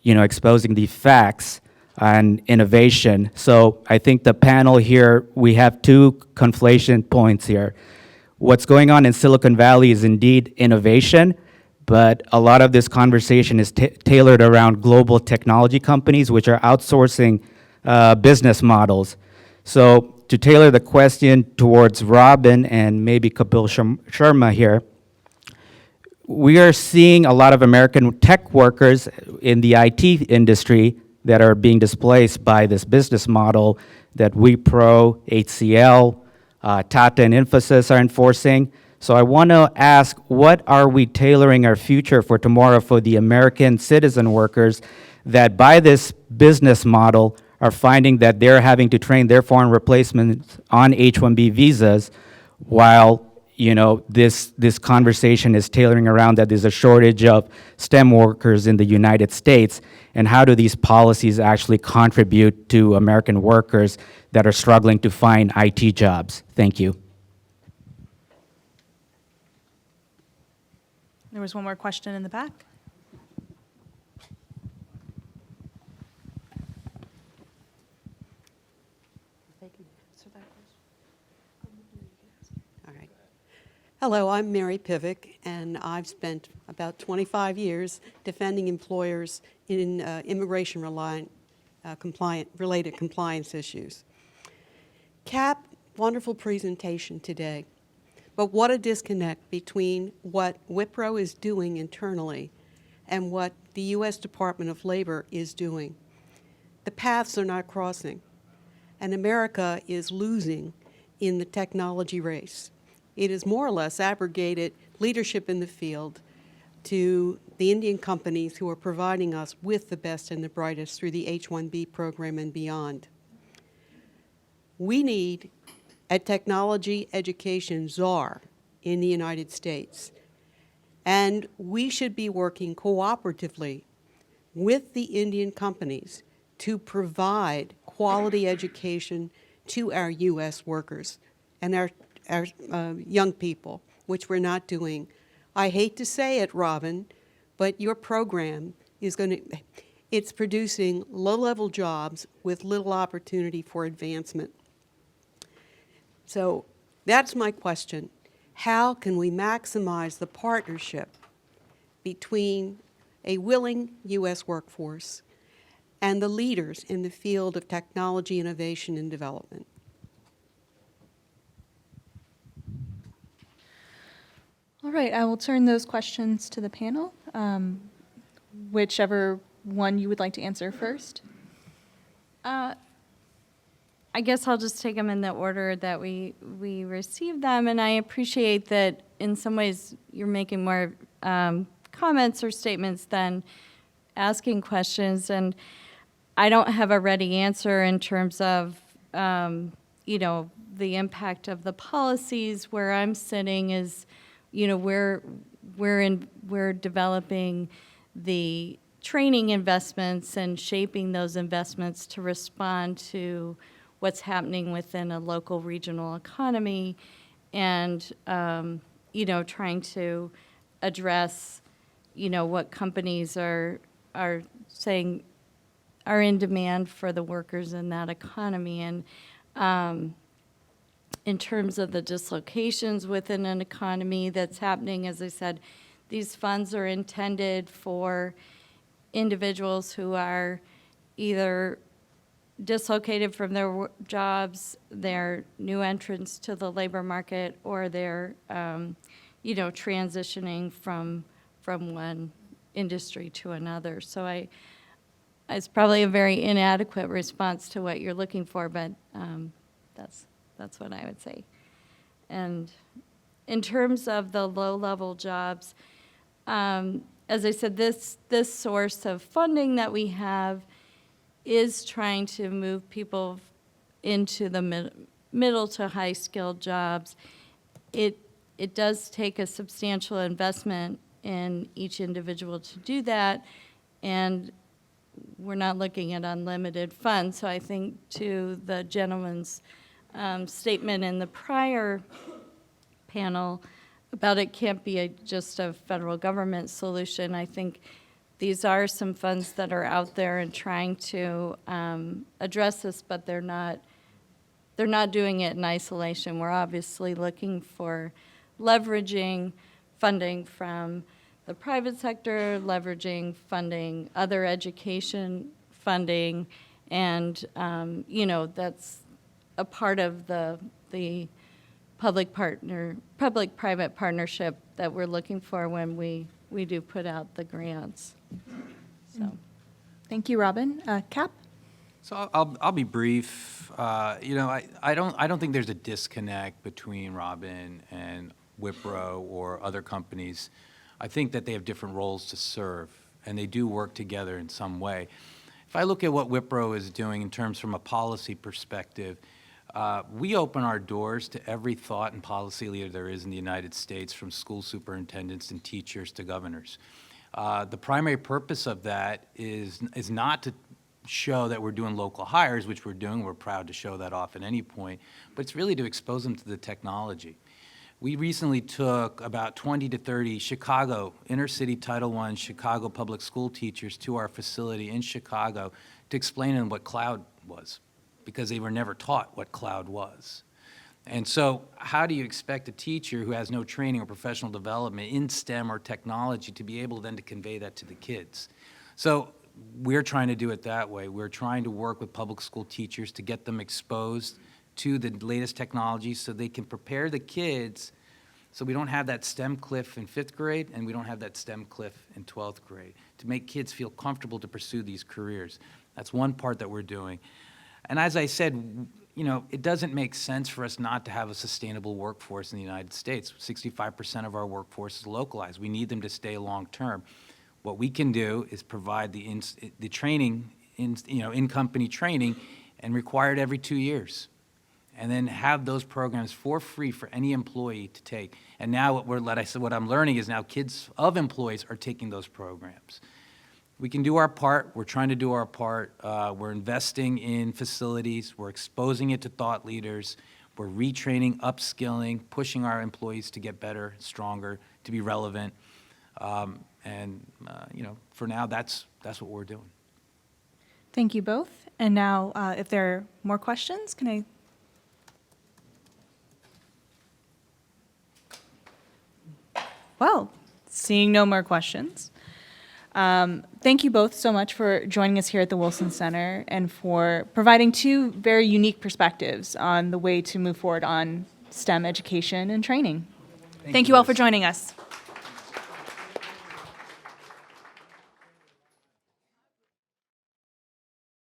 exposing the facts and innovation. So I think the panel here, we have two conflation points here. What's going on in Silicon Valley is indeed innovation, but a lot of this conversation is tailored around global technology companies, which are outsourcing business models. So to tailor the question towards Robin and maybe Kapil Sharma here, we are seeing a lot of American tech workers in the IT industry that are being displaced by this business model that Wipro, HCL, Tata and Infosys are enforcing. So I want to ask, what are we tailoring our future for tomorrow for the American citizen workers that by this business model are finding that they're having to train their foreign replacements on H-1B visas, while this conversation is tailoring around that there's a shortage of STEM workers in the United States, and how do these policies actually contribute to American workers that are struggling to find IT jobs? Thank you. There was one more question in the back. Hello, I'm Mary Pivick, and I've spent about 25 years defending employers in immigration-related compliance issues. Cap, wonderful presentation today, but what a disconnect between what Wipro is doing internally and what the U.S. Department of Labor is doing. The paths are not crossing, and America is losing in the technology race. It has more or less abrogated leadership in the field to the Indian companies who are providing us with the best and the brightest through the H-1B program and beyond. We need a technology education czar in the United States, and we should be working cooperatively with the Indian companies to provide quality education to our U.S. workers and our young people, which we're not doing. I hate to say it, Robin, but your program is it's producing low-level jobs with little opportunity for advancement. So that's my question. how can we maximize the partnership between a willing U.S. workforce and the leaders in the field of technology, innovation, and development? All right, I will turn those questions to the panel. Whichever one you would like to answer first. I guess I'll just take them in the order that we received them, and I appreciate that in some ways you're making more comments or statements than asking questions, and I don't have a ready answer in terms of, you know, the impact of the policies. Where I'm sitting is, you know, we're developing the training investments and shaping those investments to respond to what's happening within a local regional economy, and you know, trying to address, you know, what companies are saying are in demand for the workers in that economy. And in terms of the dislocations within an economy that's happening, as I said, these funds are intended for individuals who are either dislocated from their jobs, they're new entrants to the labor market, or they're, you know, transitioning from one industry to another. So it's probably a very inadequate response to what you're looking for, but that's what I would say. And in terms of the low-level jobs, as I said, this source of funding that we have is trying to move people into the middle to high-skilled jobs. It does take a substantial investment in each individual to do that, and we're not looking at unlimited funds. So I think to the gentleman's statement in the prior panel about it can't be just a federal government solution, I think these are some funds that are out there and trying to address this, but they're not doing it in isolation. We're obviously looking for leveraging funding from the private sector, leveraging funding, other education funding, and you know, that's a part of the public-private partnership that we're looking for when we do put out the grants. So, Thank you, Robin. Cap? So I'll be brief. You know, I don't think there's a disconnect between Robin and Wipro or other companies. I think that they have different roles to serve, and they do work together in some way. If I look at what Wipro is doing in terms from a policy perspective, we open our doors to every thought and policy leader there is in the United States, from school superintendents and teachers to governors. The primary purpose of that is not to show that we're doing local hires, which we're doing. We're proud to show that off at any point, but it's really to expose them to the technology. We recently took about 20 to 30 Chicago, inner-city Title I Chicago public school teachers to our facility in Chicago to explain to them what cloud was, because they were never taught what cloud was. And so how do you expect a teacher who has no training or professional development in STEM or technology to be able then to convey that to the kids? So we're trying to do it that way. We're trying to work with public school teachers to get them exposed to the latest technology so they can prepare the kids, so we don't have that STEM cliff in 5th grade and we don't have that STEM cliff in 12th grade, to make kids feel comfortable to pursue these careers. That's one part that we're doing. And as I said, you know, it doesn't make sense for us not to have a sustainable workforce in the United States. 65% of our workforce is localized. We need them to stay long-term. What we can do is provide the training, in-company training, and require it every 2 years, and then have those programs for free for any employee to take. And now what I'm learning is now kids of employees are taking those programs. We can do our part. We're trying to do our part. We're investing in facilities. We're exposing it to thought leaders. We're retraining, upskilling, pushing our employees to get better, stronger, to be relevant. You know, for now, that's what we're doing. Thank you both. And now, if there are more questions, can I? Well, seeing no more questions, thank you both so much for joining us here at the Wilson Center and for providing two very unique perspectives on the way to move forward on STEM education and training. Thank you all for joining us.